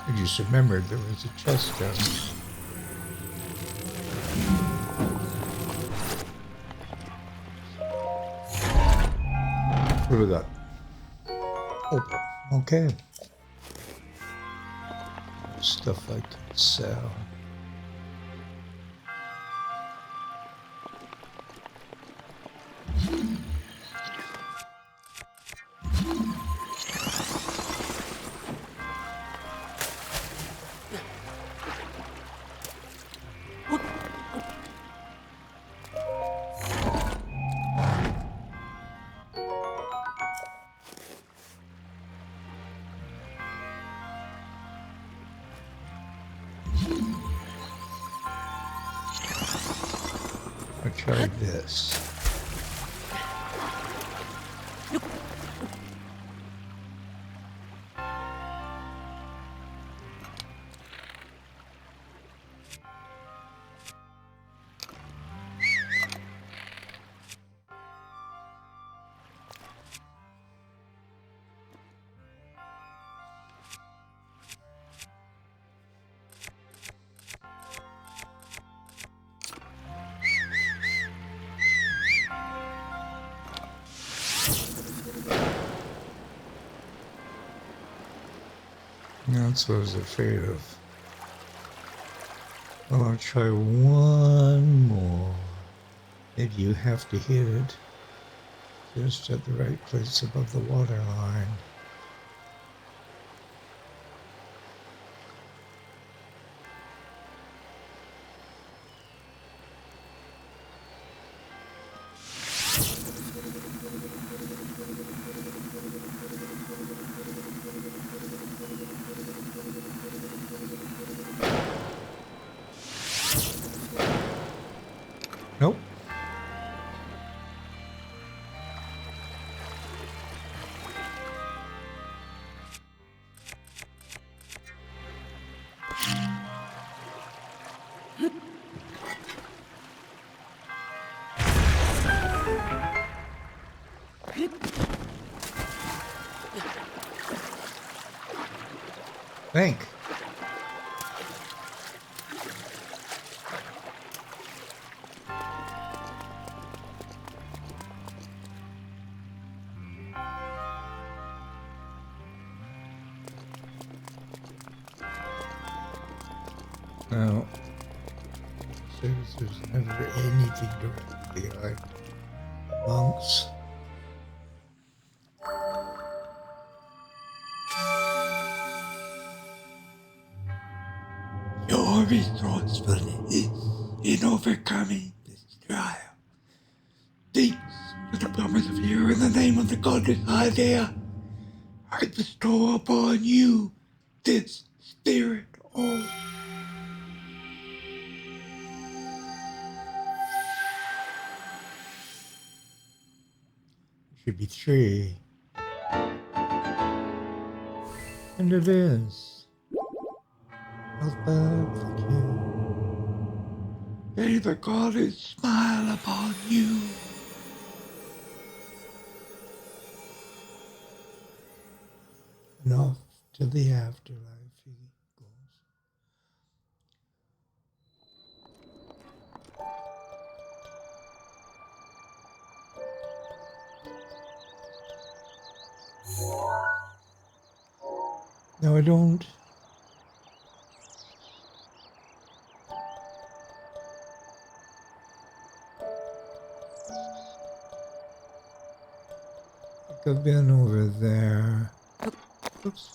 I just remembered there was a chest down there. What do we got? Oh, okay. Stuff I can sell. I tried this. That's what I was afraid of. Well, I'll try one more. Maybe you have to hit it just at the right place above the water line. Nope. Think. Well, there's never anything directly like monks. Your resourcefulness in overcoming this trial. Thanks to the promise of you in the name of the goddess Idea, I bestow upon you this spirit of should be 3. And it is. Thank you. May the goddess smile upon you. And off to the afterlife he goes. No, I don't. I've been over there. Oops.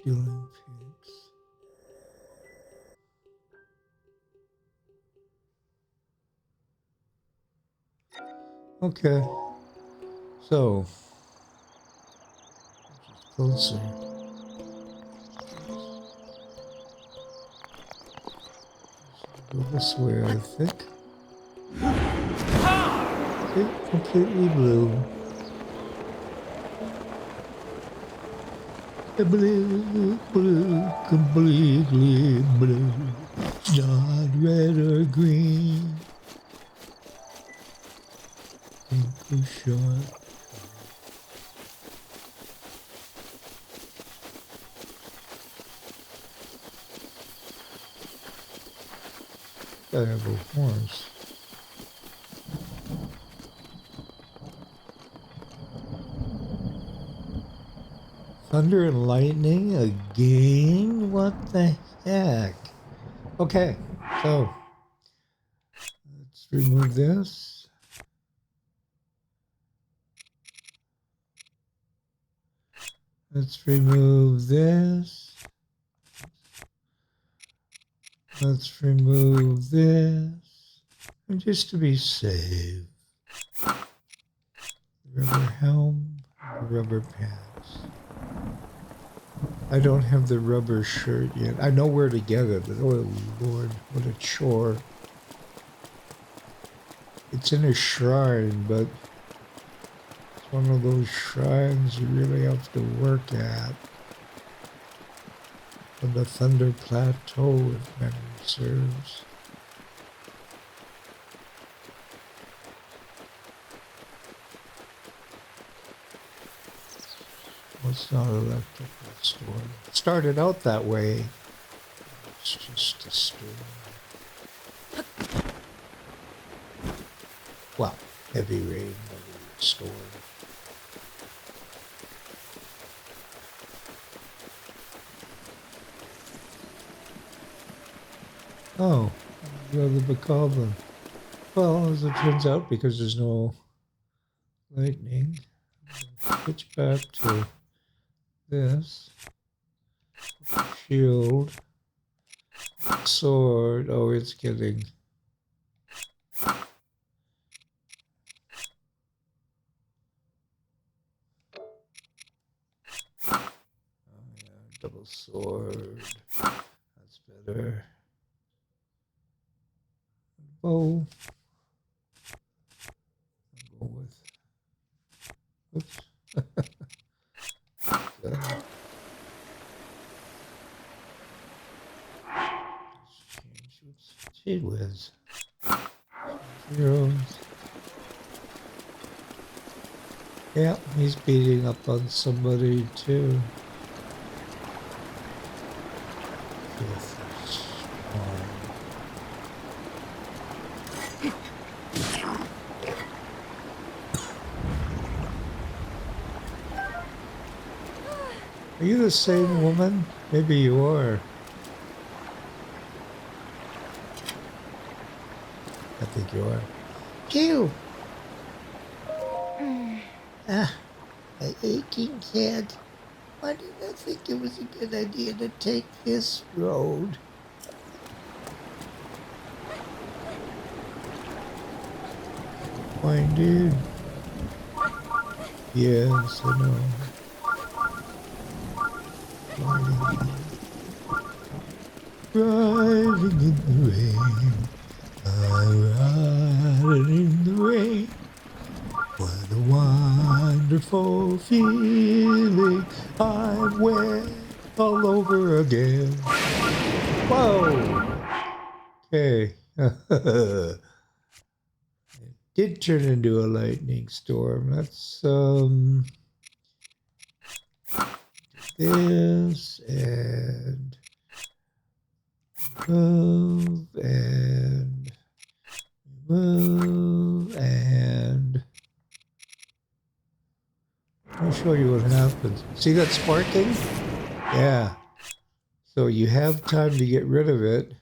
Dueling pigs. Okay. So, just closer. Go this way, I think. Okay, completely blue. Blue, blue, completely blue. Not red or green. Too short. I have a horse. Thunder and lightning again? What the heck? Okay, so let's remove this. Let's remove this. Let's remove this. And just to be safe, the rubber helm, the rubber pants. I don't have the rubber shirt yet. I know where to get it, but oh Lord, what a chore. It's in a shrine, but it's one of those shrines you really have to work at. On the Thunder Plateau, if memory serves. Well, it's not an electrical store. It started out that way. It's just a store. Well, heavy rain, heavy storm. Oh, the bokoblin. Well, as it turns out, because there's no lightning, switch back to this. Shield. Sword. Oh, it's getting... Oh, yeah, double sword. That's better. Bow. I'll go with... Oops. Gee whiz. Zeros. Yeah, he's beating up on somebody too. Are you the same woman? Maybe you are. I think you are. Phew. Ah, my aching head. Why did I think it was a good idea to take this road? Fine, dude. Yes, I know. Riding in the rain. I'm riding in the rain. What a wonderful feeling. I'm wet all over again. Whoa! Okay. It did turn into a lightning storm. Let's this and move and move and I'll show you what happens. See that sparking? Yeah. So you have time to get rid of it.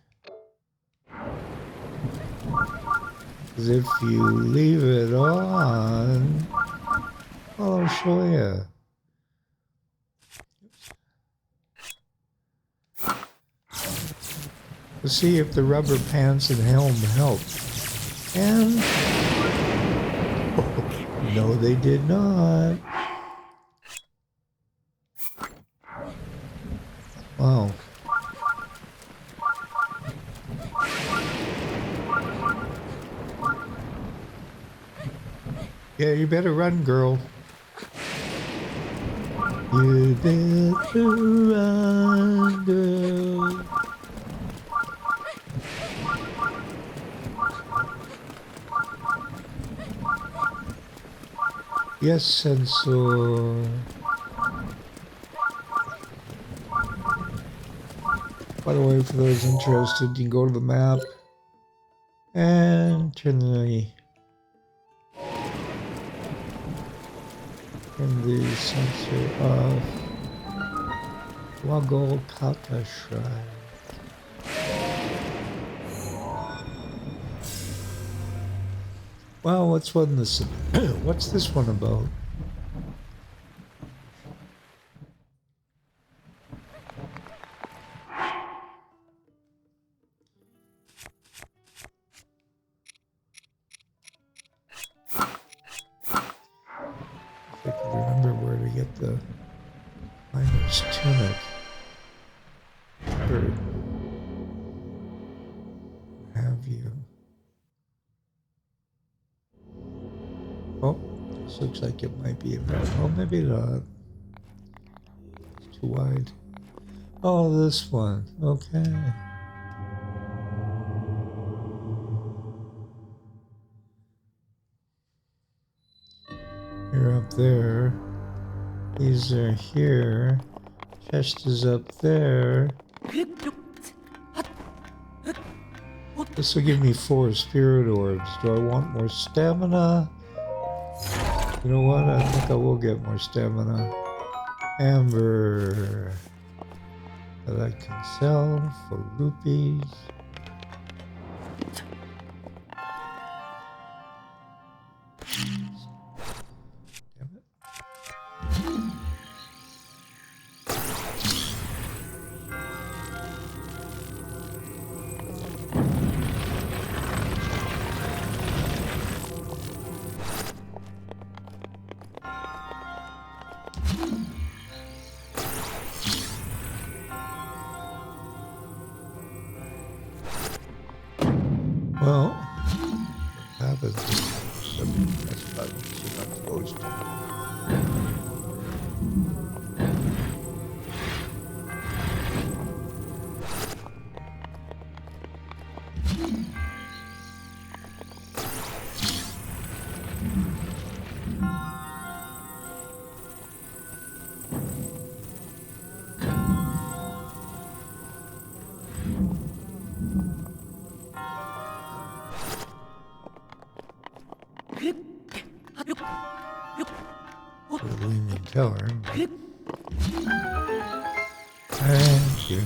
Because if you leave it on, well, I'll show you. Let's see if the rubber pants and helm help. And no, they did not. Wow. Yeah, you better run, girl. You better run, girl. Yes, sensor. By the way, for those interested, you can go to the map and turn the sensor off. Waggle Kata Shrine. Well, what's this one about? If I can remember where to get the miner's tunic. Or have you? Oh, this looks like it might be about. Oh, maybe not. It's too wide. Oh, this one. Okay. You're up there. These are here. Chest is up there. This will give me 4 spirit orbs. Do I want more stamina? You know what? I think I will get more stamina. Amber that I can sell for rupees. Damn it. Well, what happens? That's not supposed to. tell her. Thank you.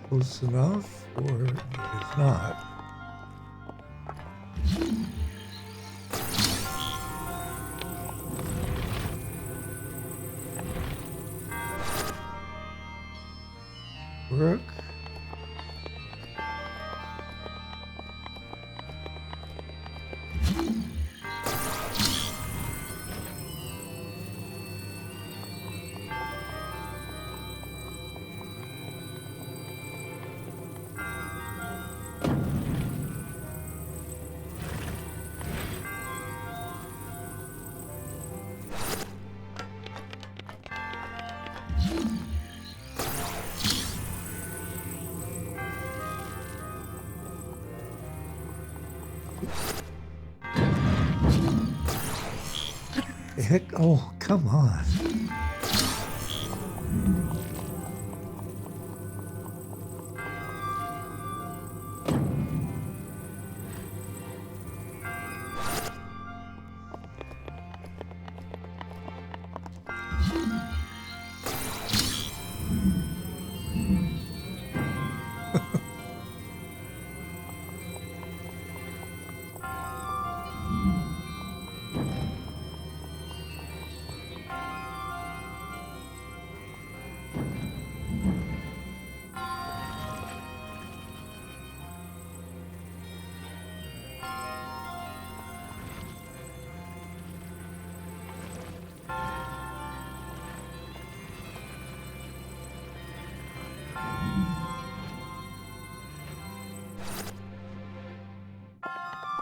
Close enough, or if not. Work. Heck, oh, come on.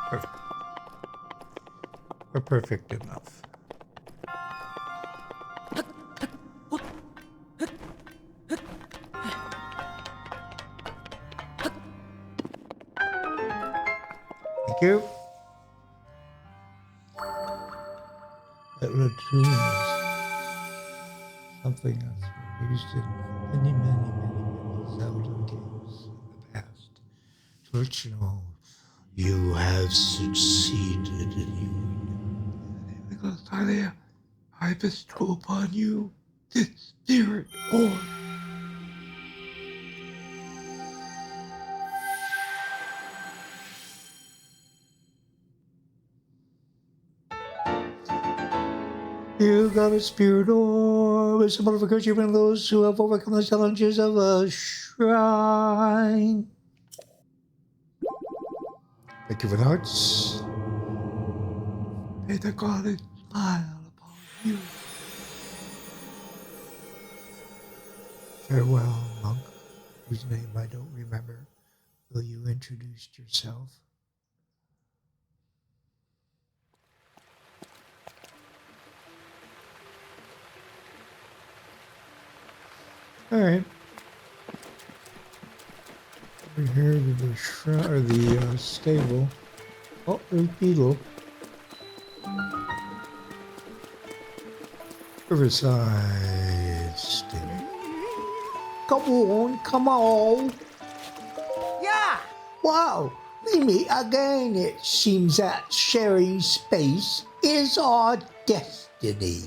Perfect. Or perfect enough. Thank you. That routine is something that's been used in many Zelda games in the past. To let you know you have succeeded and you because I bestow upon you this spirit or you got a spirit orb, a symbol of a virtue from those who have overcome the challenges of a shrine. Thank you for the hearts. May the goddess smile upon you. Farewell, monk, whose name I don't remember, though you introduced yourself. All right. Over here to the shrine or the stable. Oh, there's Beetle. Riverside Stable. Come on. Yeah! Wow, we meet again. It seems that sharing space is our destiny.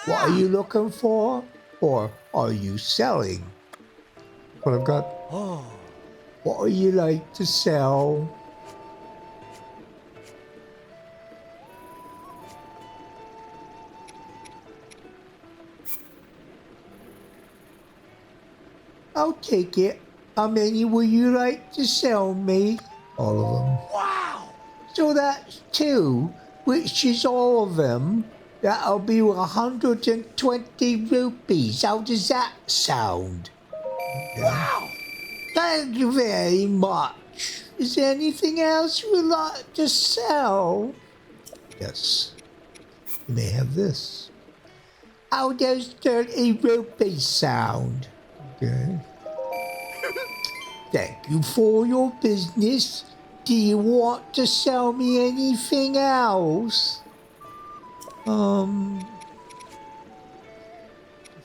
What are you looking for? Or are you selling? What I've got. Oh. What would you like to sell? I'll take it. How many would you like to sell me? All of them. Wow! So that's 2, which is all of them. That'll be 120 rupees. How does that sound? Okay. Wow! Thank you very much. Is there anything else you would like to sell? Yes. You may have this. How does 30 rupees sound? Okay. Thank you for your business. Do you want to sell me anything else? I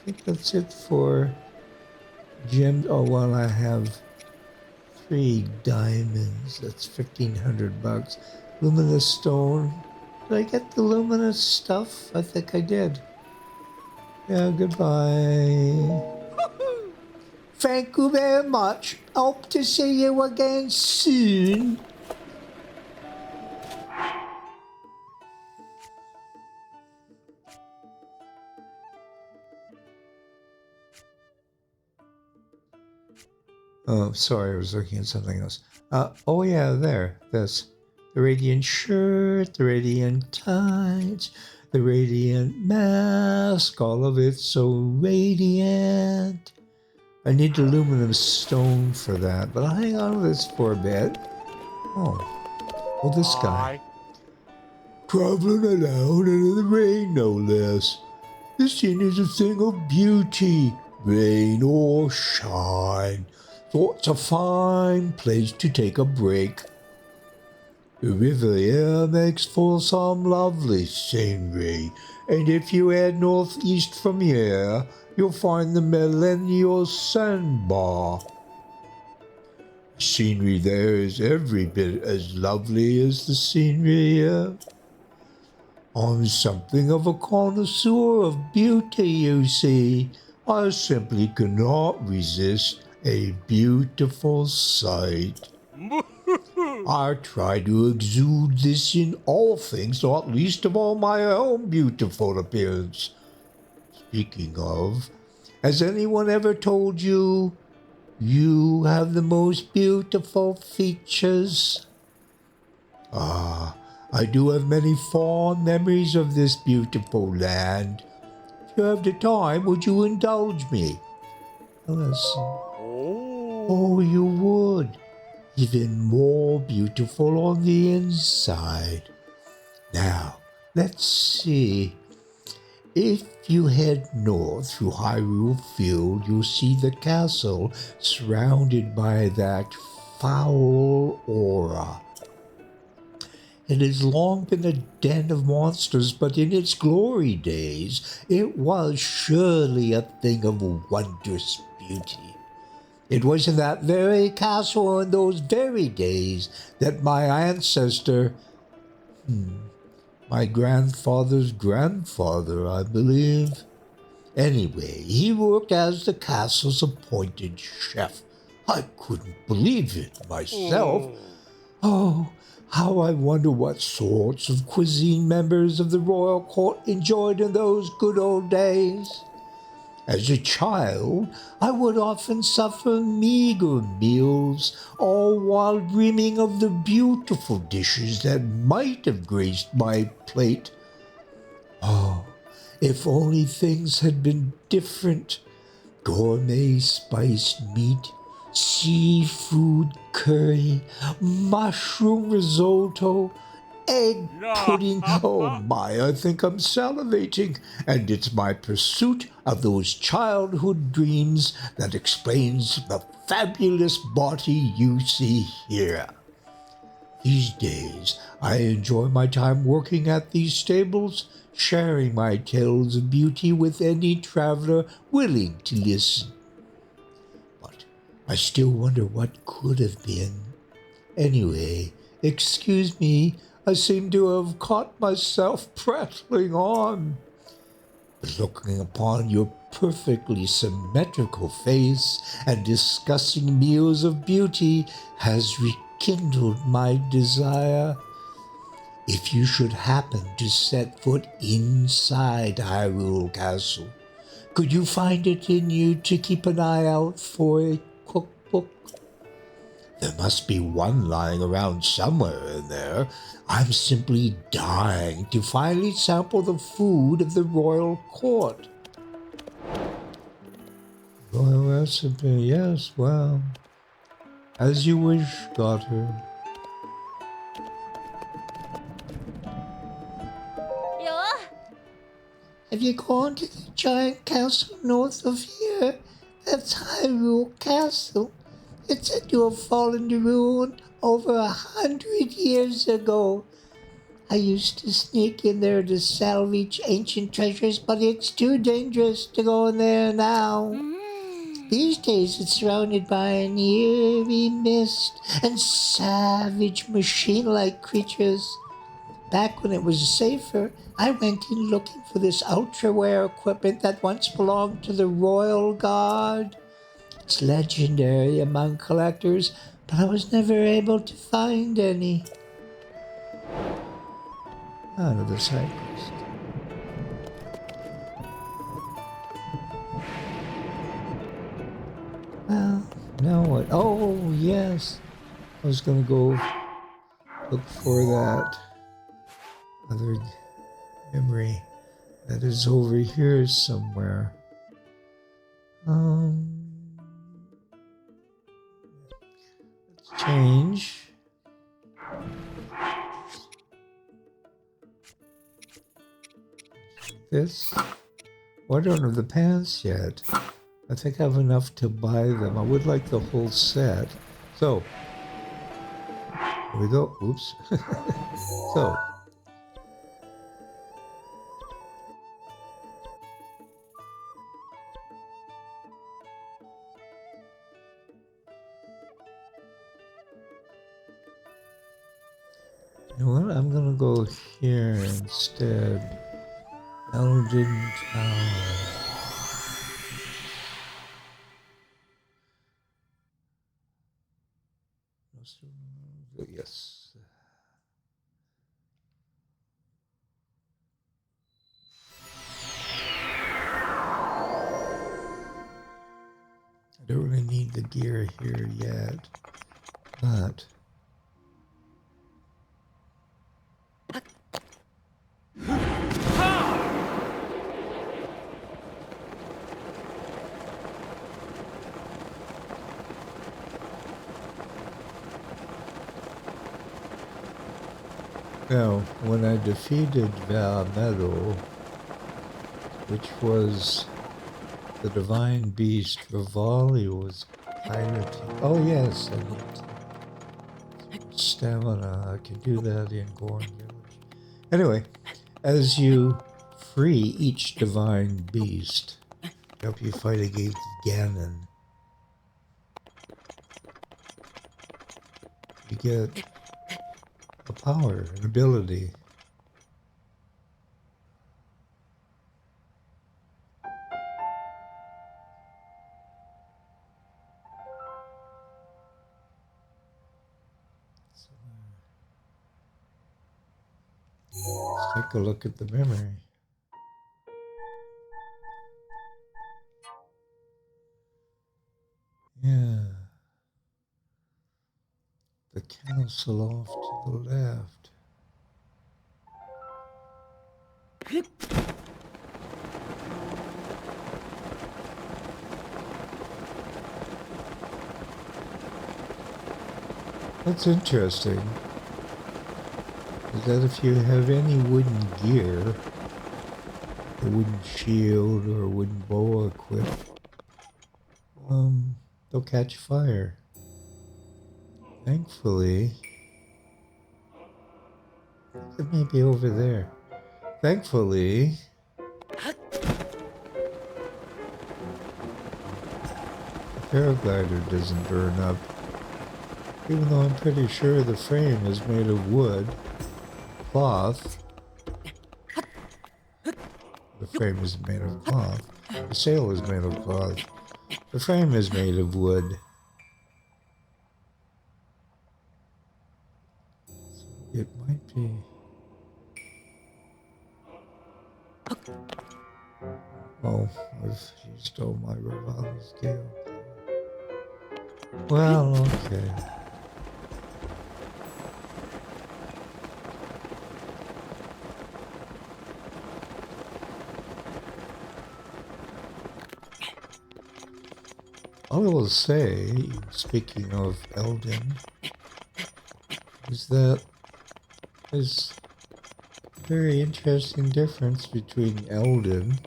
think that's it for gems. Oh, well, I have 3 diamonds. That's $1,500. Luminous stone. Did I get the luminous stuff? I think I did. Yeah, goodbye. Thank you very much. Hope to see you again soon. Oh, sorry, I was looking at something else. Oh yeah, there. This. The radiant shirt, the radiant tights, the radiant mask, all of it so radiant. I need aluminum stone for that, but I'll hang on to this for a bit. Oh, this guy. Traveling alone in the rain, no less. The scene is a thing of beauty, rain or shine. So it's a fine place to take a break. The river here makes for some lovely scenery, and if you head northeast from here, you'll find the Millennial Sandbar. The scenery there is every bit as lovely as the scenery here. I'm something of a connoisseur of beauty, you see. I simply cannot resist a beautiful sight. I try to exude this in all things, not least of all my own beautiful appearance. Speaking of, has anyone ever told you, you have the most beautiful features? I do have many fond memories of this beautiful land. If you have the time, would you indulge me? Listen. Oh, you would. Even more beautiful on the inside. Now, let's see. If you head north through Hyrule Field, you'll see the castle surrounded by that foul aura. It has long been a den of monsters, but in its glory days, it was surely a thing of wondrous beauty. It was in that very castle in those very days that my ancestor, my grandfather's grandfather, I believe. Anyway, he worked as the castle's appointed chef. I couldn't believe it myself. Oh, how I wonder what sorts of cuisine members of the royal court enjoyed in those good old days. As a child, I would often suffer meager meals, all while dreaming of the beautiful dishes that might have graced my plate. Oh, if only things had been different. Gourmet spiced meat, seafood curry, mushroom risotto, egg pudding. Oh my, I think I'm salivating. And it's my pursuit of those childhood dreams that explains the fabulous body you see here. These days, I enjoy my time working at these stables, sharing my tales of beauty with any traveler willing to listen. But I still wonder what could have been. Anyway, excuse me, I seem to have caught myself prattling on. But looking upon your perfectly symmetrical face and discussing meals of beauty has rekindled my desire. If you should happen to set foot inside Hyrule Castle, could you find it in you to keep an eye out for a cookbook? There must be one lying around somewhere in there. I'm simply dying to finally sample the food of the royal court. Royal recipe, yes, well, as you wish, daughter. Have you gone to the giant castle north of here? That's Hyrule Castle. It said you have fallen to ruin over 100 years ago. I used to sneak in there to salvage ancient treasures, but it's too dangerous to go in there now. These days it's surrounded by an eerie mist and savage machine-like creatures. Back when it was safer, I went in looking for this ultra-rare equipment that once belonged to the Royal Guard. It's legendary among collectors, but I was never able to find any. Another side quest. Well, now what? Oh, yes. I was going to go look for that other memory that is over here somewhere. Let's change. This. Well, I don't have the pants yet. I think I have enough to buy them. I would like the whole set. So, here we go. Oops. So, you know what? I'm going to go here instead. Elden Tower. Yes. I don't really need the gear here yet, but now, when I defeated Valmetal, which was the divine beast Rivali was piloting. Oh yes, I need stamina. I can do that in Gorn Village. Anyway, as you free each divine beast, help you fight against Ganon, you get a power, an ability. Let's take a look at the memory. Yeah. The castle off to the left. What's interesting is that if you have any wooden gear, a wooden shield or a wooden bow equipped, they'll catch fire. Thankfully, it may be over there. Thankfully, the paraglider doesn't burn up, even though I'm pretty sure the frame is made of wood, cloth. The frame isn't made of cloth. The sail is made of cloth. The frame is made of wood. So it might be. Oh, I've used all my Rivali scale. Well, okay. All I will say, speaking of Elden, is that there's a very interesting difference between Elden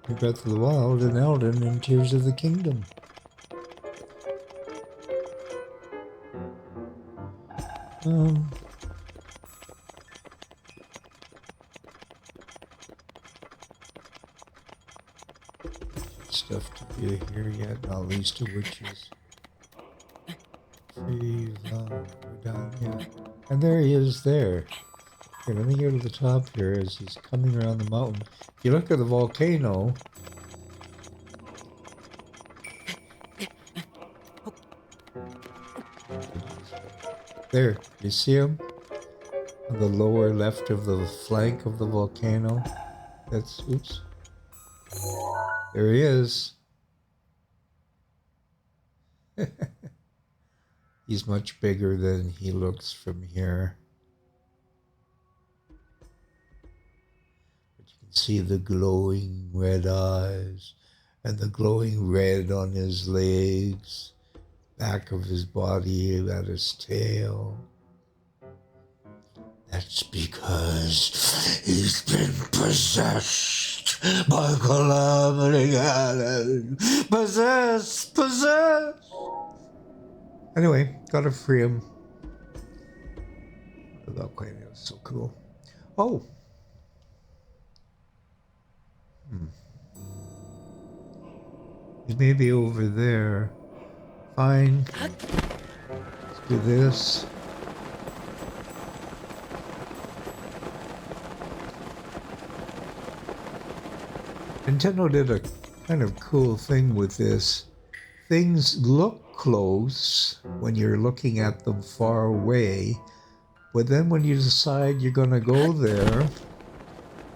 in Breath of the Wild and Elden in Tears of the Kingdom. Stuff to be here yet, not least of which is free we're down here. And there he is there. Okay, let me go to the top here as he's coming around the mountain. If you look at the volcano, there, you see him? On the lower left of the flank of the volcano. That's, oops. There he is. He's much bigger than he looks from here. But you can see the glowing red eyes and the glowing red on his legs, back of his body, at his tail. That's because he's been possessed by Calamity Ganon. Possessed! Anyway, gotta free him. The volcano is so cool. Oh! He may be over there. Fine. Let's do this. Nintendo did a kind of cool thing with this. Things look close when you're looking at them far away, but then when you decide you're going to go there,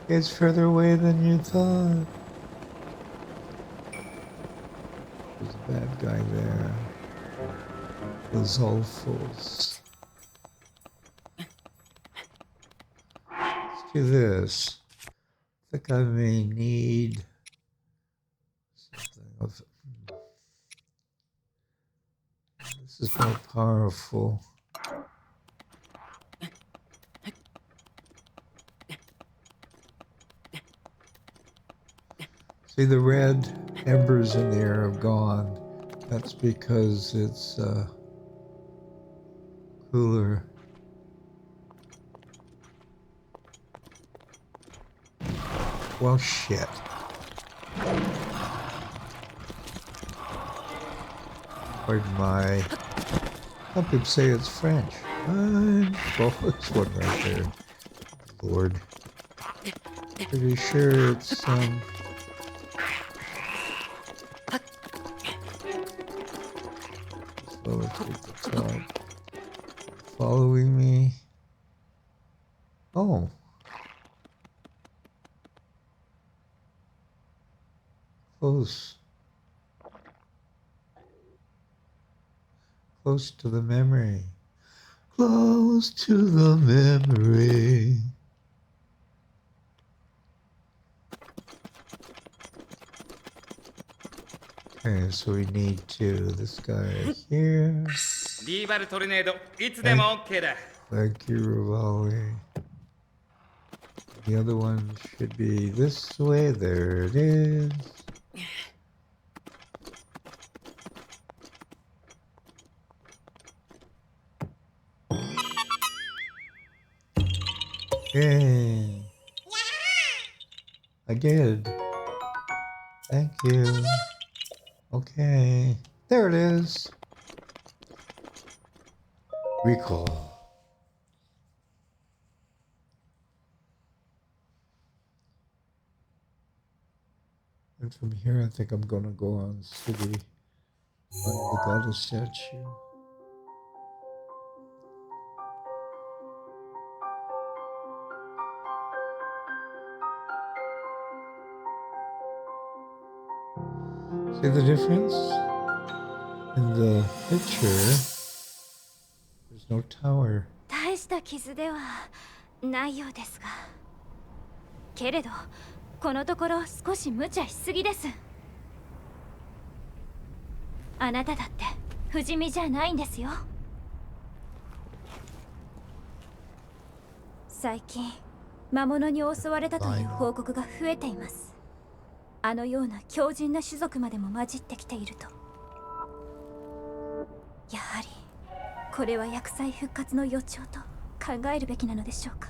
it's further away than you thought. There's a bad guy there. The Zolfos. Let's do this. I think I may need something of. This is more powerful. See, the red embers in the air have gone. That's because it's cooler. Well, shit. Pardon my... Some people say it's French. Well, this one right there. Lord. Pretty sure it's lower to the top. Following me. Oh. Close. Close to the memory. Close to the memory. Okay, so we need to, this guy here. Thank you, Rivali. The other one should be this way. There it is. Yay. I did. Thank you. Okay. There it is. Recall. And from here, I think I'm going to go on city on the goddess statue. See the difference? In the picture, there's no tower. 大した傷ではないようですが、けれどこのところ少し無茶しすぎです。あなただって不死身じゃないんですよ。最近魔物に襲われたという報告が増えています。あのような強靭な種族までも混じってきていると、やはりこれは薬剤復活の予兆と考えるべきなのでしょうか。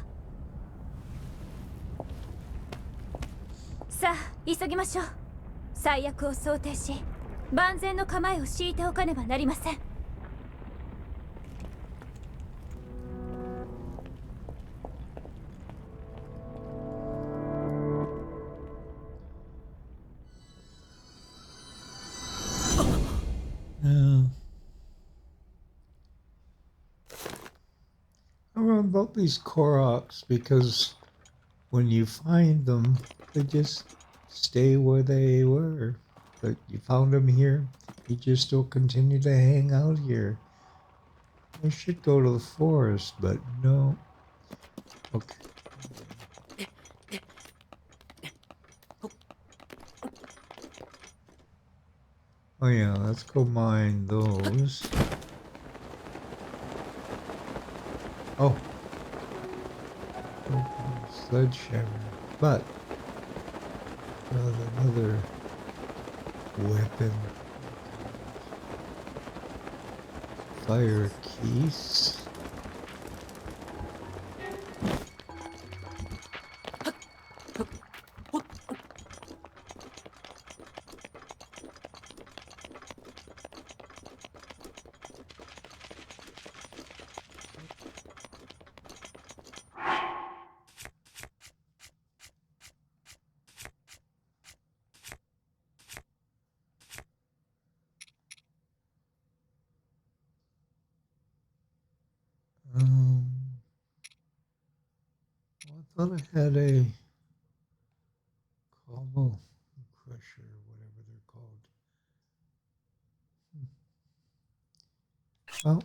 さあ急ぎましょう。最悪を想定し万全の構えを敷いておかねばなりません。Yeah. I remember about these Koroks because when you find them, they just stay where they were. But you found them here, you just still continue to hang out here. I should go to the forest, but no. Okay. Oh yeah, let's go mine those. Oh. Sledgehammer. But another weapon. Fire keys. I thought I had a combo crusher or whatever they're called. Well,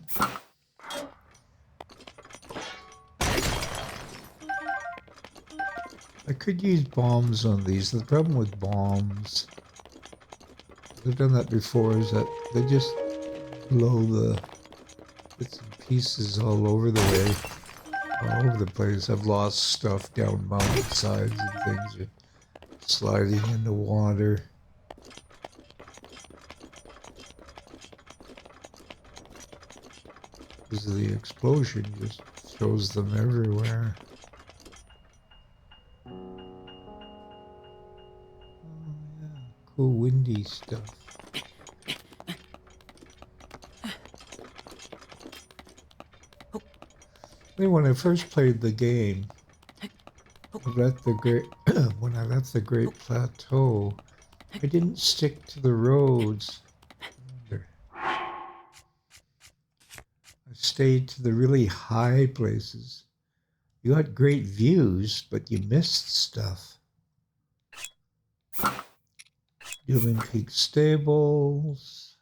I could use bombs on these. The problem with bombs, I've done that before, is that they just blow the bits and pieces all over the way, all over the place. I've lost stuff down mountainsides and things, or sliding into water. Because the explosion just throws them everywhere. Oh yeah, cool windy stuff. When I first played the game, when I left the Great Plateau, I didn't stick to the roads. I stayed to the really high places. You got great views, but you missed stuff. Dueling Peak Stables.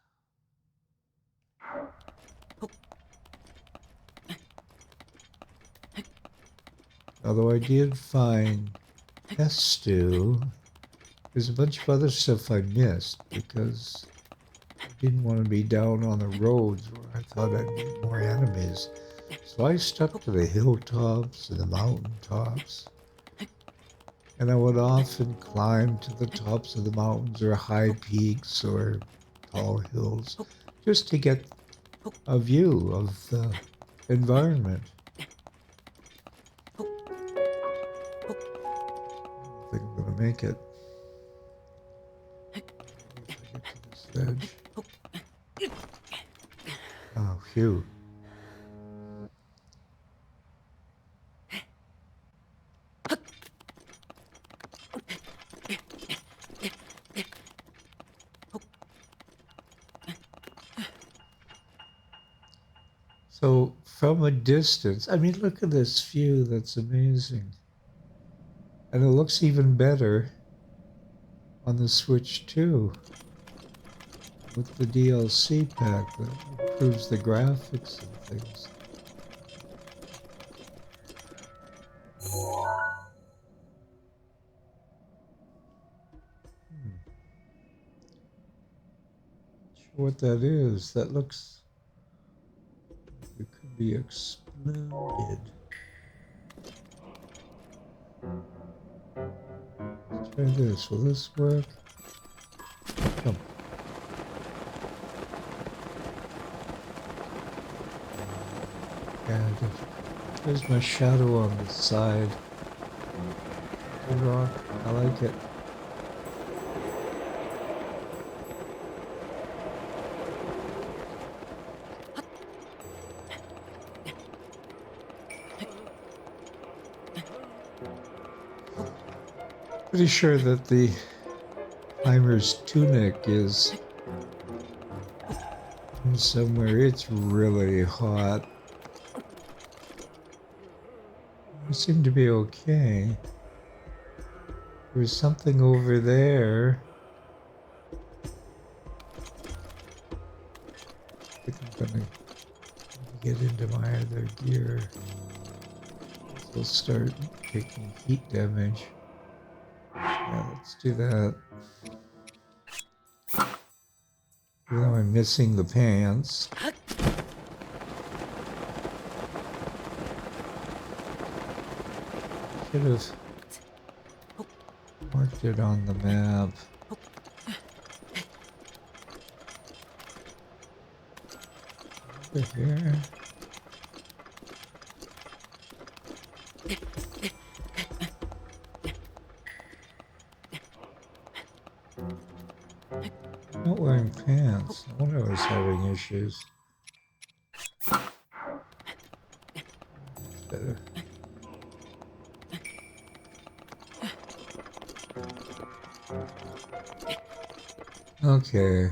Although I did find Pestu, there's a bunch of other stuff I missed because I didn't want to be down on the roads where I thought I'd meet more enemies. So I stuck to the hilltops and the mountaintops. And I would often climb to the tops of the mountains or high peaks or tall hills just to get a view of the environment. I don't think I'm going to make it. If I get to this ledge. Oh, phew. So from a distance, I mean, look at this view. That's amazing. And it looks even better on the Switch too. With the DLC pack that improves the graphics and things. Not sure what that is. That looks like it could be exploded. Let's try this. Will this work? Jump. Yeah, there's my shadow on the side. The rock. I like it. Pretty sure that the climber's tunic is in somewhere. It's really hot. I seem to be okay. There's something over there. I think I'm gonna get into my other gear. We'll start taking heat damage. Yeah, let's do that. Even though I'm missing the pants. Should have marked it on the map. Over here. Not wearing pants. I wonder I was having issues. Better. Okay.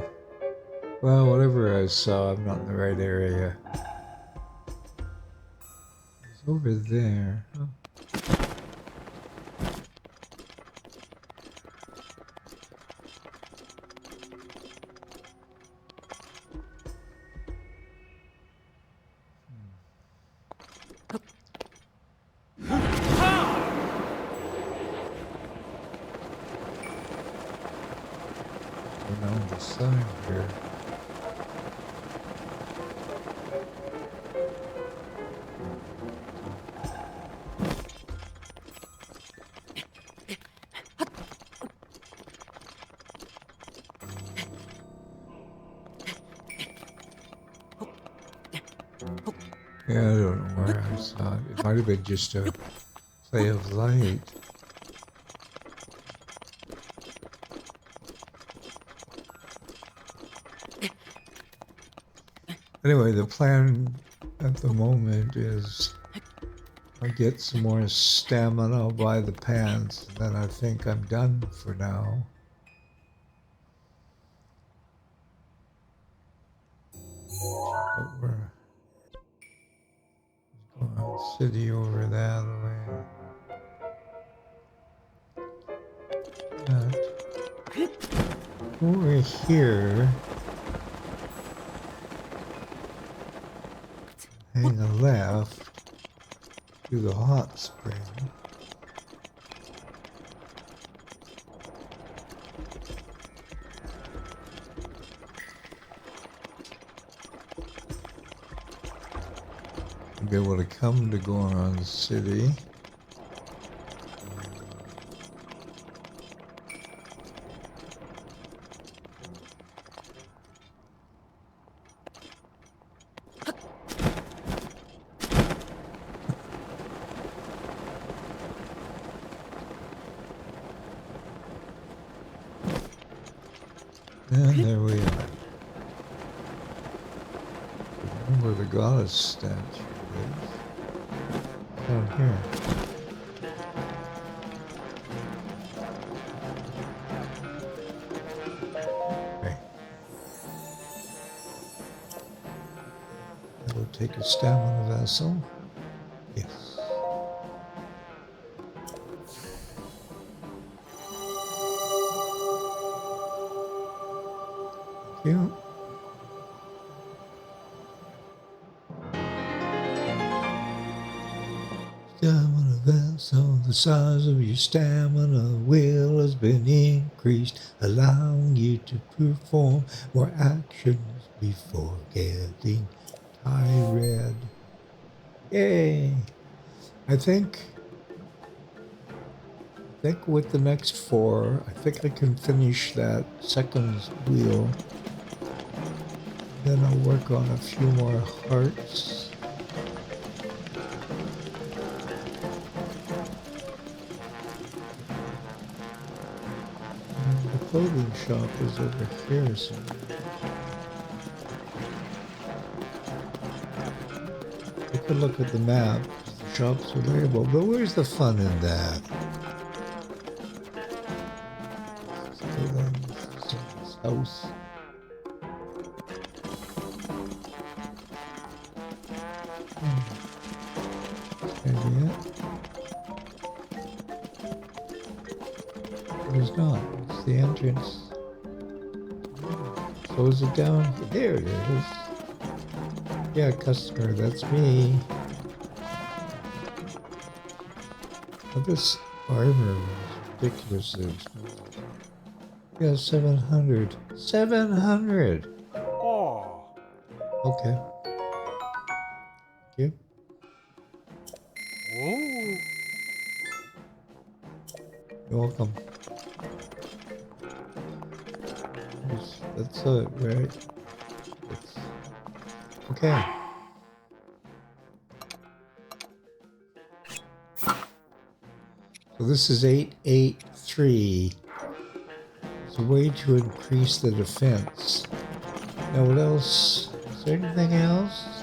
Well, whatever I saw, I'm not in the right area. It's over there. Oh. Around the side here. Yeah, I don't know where I saw it. It might have been just a play of light. Anyway, the plan at the moment is I'll get some more stamina, I'll buy the pants, and then I think I'm done for now. But we're going city over that way. But over here, hang a left to the hot spring. Be able to come to Goron City. And there we are. Where the goddess statue is. Down here. Okay. That'll take a stamina vessel. Yes. Thank you. Stamina vessel, the size of your stamina wheel has been increased, allowing you to perform more actions before getting tired. Yay! I think with the next 4, I think I can finish that second wheel. Then I'll work on a few more hearts. clothing shop is over here somewhere. Take a look at the map. The shops are labeled, but where's the fun in that? Someone's house. Maybe it. There's not. It's the entrance. Close it down. There it is. Yeah, customer, that's me. But this armor is ridiculously expensive. Yeah, 700. 700! Oh. Okay. Thank you. Oh. You're welcome. That's it, right? Okay. So this is 883. It's a way to increase the defense. Now what else? Is there anything else?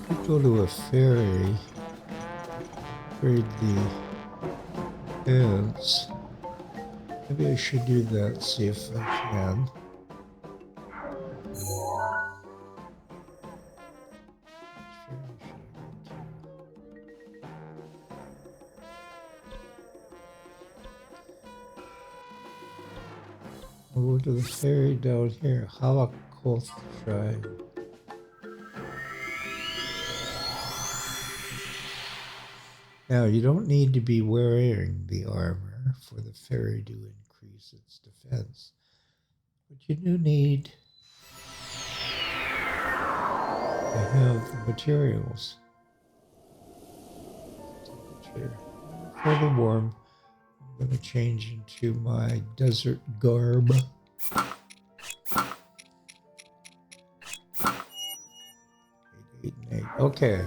Could go to a ferry. Trade the goods. Maybe I should do that, see if I can. I'll go to the ferry down here. Holocaust Shrine. Now, you don't need to be wearing the armor for the ferry to increase its defense, but you do need to have the materials. Temperature. Further warm. I'm going to change into my desert garb. 8 and 8. Okay.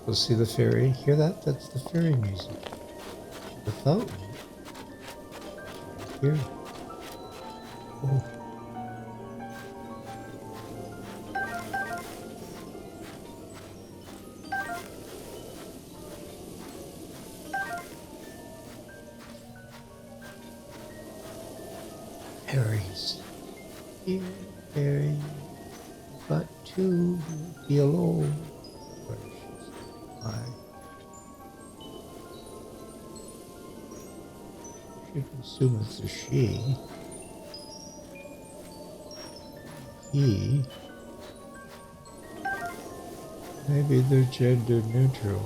We'll see the ferry. Hear that? That's the ferry music. The fountain. Here. Oh. Ferries. Here, ferry. But to be alone. I should assume it's a she. He. Maybe they're gender neutral.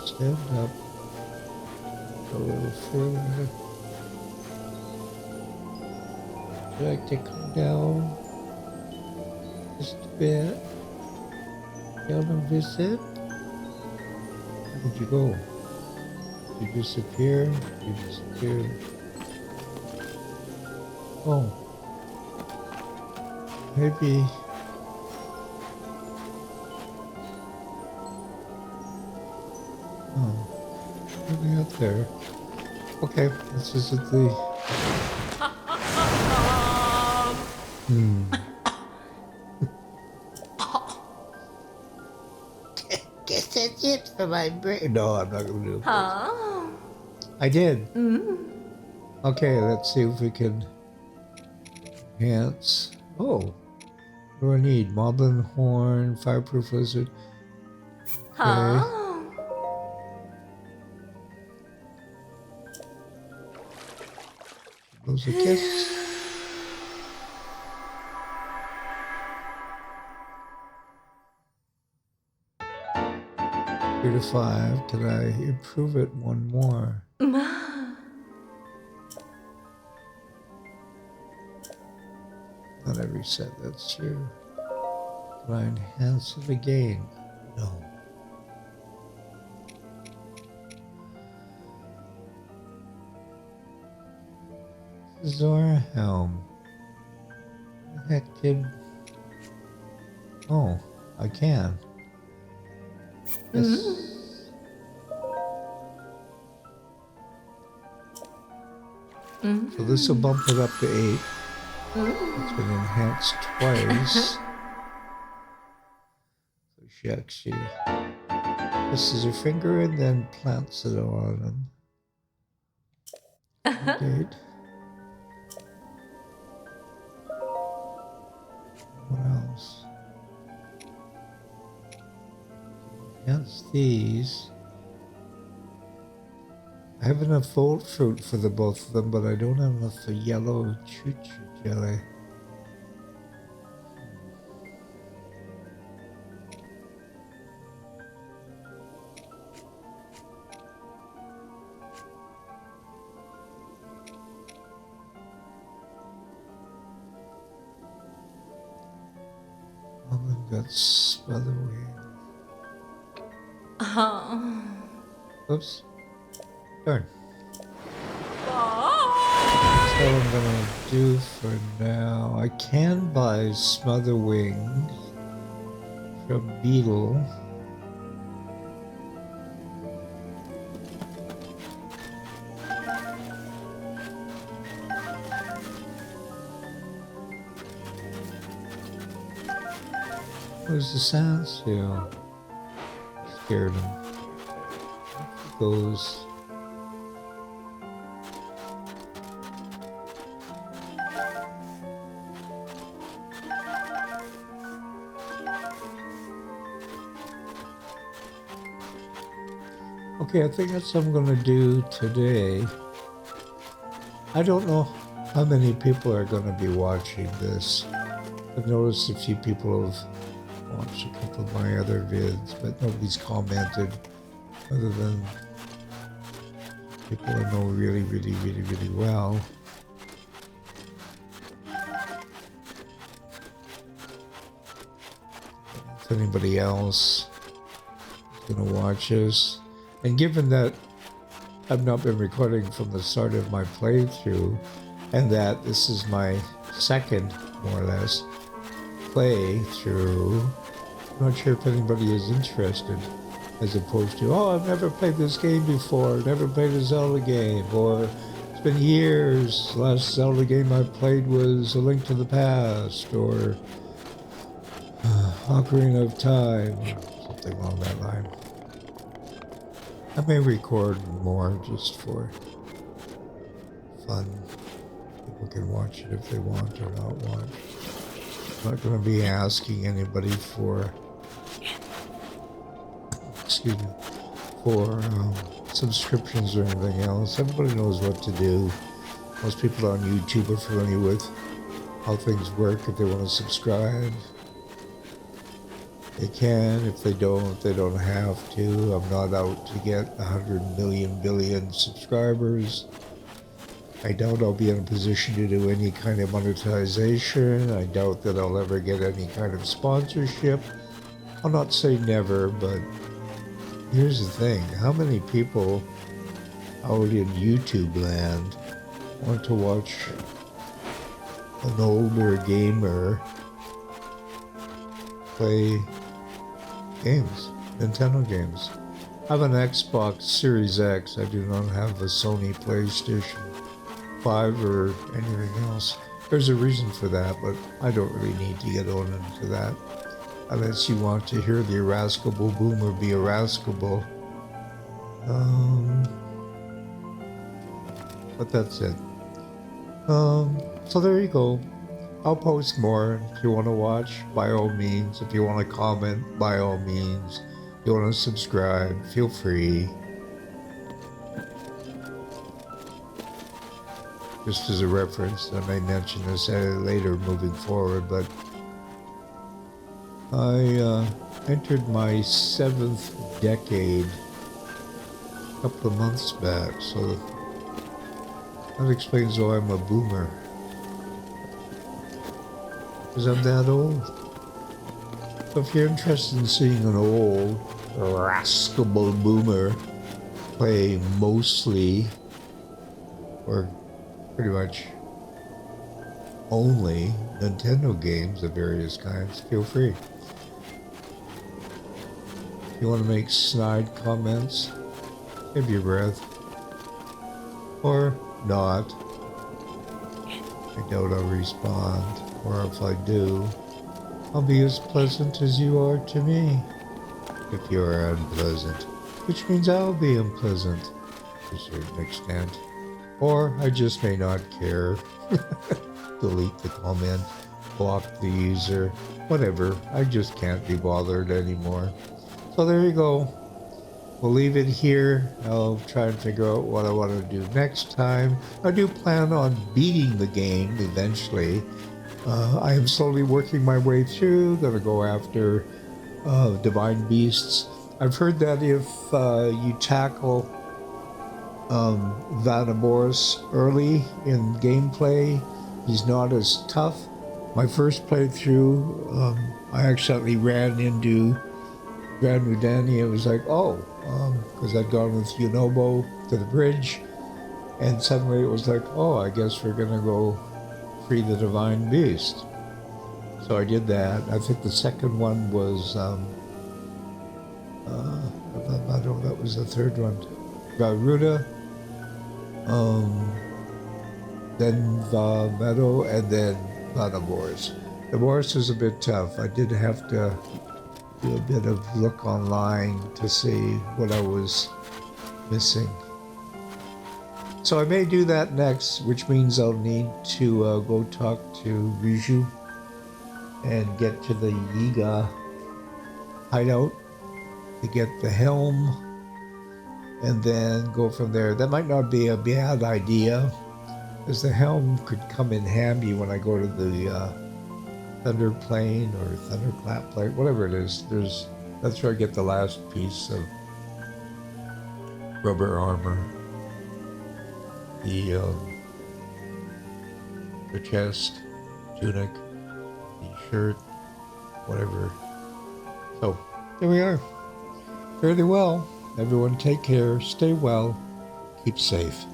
Stand up a little further. Would you like to come down just a bit? Down and visit? Where'd you go? Did you disappear? You disappeared. Oh. Maybe. Oh. Maybe up there. Okay, let's visit the. Guess that's it for my brain. No, I'm not going to do it. Huh? I did. Okay, let's see if we can enhance. Oh, what do I need? Moblin horn, fireproof lizard. Huh? Those a kiss. Three to 5. Can I improve it one more? Not every set, that's true. Can I enhance it again? No. Zora Helm. What the heck did... Oh, I can. Yes. So this will bump it up to 8. It's been enhanced twice. So she actually presses her finger and then plants it on. Update. What else? Yes, these. I have enough old fruit for the both of them, but I don't have enough for yellow choo-choo jelly. Oh, I've got smother wing. Oops. Darn. That's what I'm gonna do for now. I can buy smother wings from Beetle. Where's the sand seal? Scared him. Goes. Okay, I think that's what I'm gonna do today. I don't know how many people are gonna be watching this. I've noticed a few people have watched a couple of my other vids, but nobody's commented other than people I know really well. If anybody else is gonna watch this, and given that I've not been recording from the start of my playthrough, and that this is my second, more or less, playthrough, I'm not sure if anybody is interested, as opposed to, oh, I've never played this game before, never played a Zelda game, or it's been years, the last Zelda game I played was A Link to the Past, or Ocarina of Time, or something along that line. I may record more just for fun. People can watch it if they want or not want. I'm not going to be asking anybody for, excuse me, for subscriptions or anything else. Everybody knows what to do. Most people on YouTube are familiar with how things work. If they want to subscribe, they can. If they don't have to. I'm not out to get 100 million billion subscribers. I doubt I'll be in a position to do any kind of monetization. I doubt that I'll ever get any kind of sponsorship. I'll not say never, but here's the thing. How many people out in YouTube land want to watch an older gamer play games, Nintendo games? I have an Xbox Series X. I do not have a Sony PlayStation 5 or anything else. There's a reason for that, but I don't really need to get on into that. Unless you want to hear the irascible boomer be irascible. But that's it. So there you go. I'll post more. If you want to watch, by all means. If you want to comment, by all means. If you want to subscribe, feel free. Just as a reference, I may mention this later moving forward, but I entered my 7th decade a couple of months back, so that explains why I'm a boomer. Because I'm that old. So if you're interested in seeing an old, rascable boomer play mostly, or pretty much only, Nintendo games of various kinds, feel free. You want to make snide comments? Give your breath. Or not. I doubt I'll respond. Or if I do, I'll be as pleasant as you are to me. If you are unpleasant, which means I'll be unpleasant to a certain extent. Or I just may not care. Delete the comment, block the user, whatever. I just can't be bothered anymore. So there you go. We'll leave it here. I'll try and figure out what I want to do next time. I do plan on beating the game eventually. I am slowly working my way through. Gonna go after divine beasts. I've heard that if you tackle Vanaboris early in gameplay, he's not as tough. My first playthrough, I accidentally ran into Grand Mudani. It was like, oh, because I'd gone with Yunobo to the bridge, and suddenly it was like, oh, I guess we're gonna go free the divine beast. So I did that. I think the second one was that was the third one. Garuda, then the Meadow, and then Vanaboris. The Boris was a bit tough. I did have to do a bit of look online to see what I was missing. So I may do that next, which means I'll need to go talk to Riju and get to the Yiga hideout to get the helm, and then go from there. That might not be a bad idea, because the helm could come in handy when I go to the Thunder Plane or Thunderclap Plane, whatever it is. That's where I get the last piece of rubber armor. The chest, tunic, the shirt, whatever. So, there we are. Fairly well. Everyone take care, stay well, keep safe.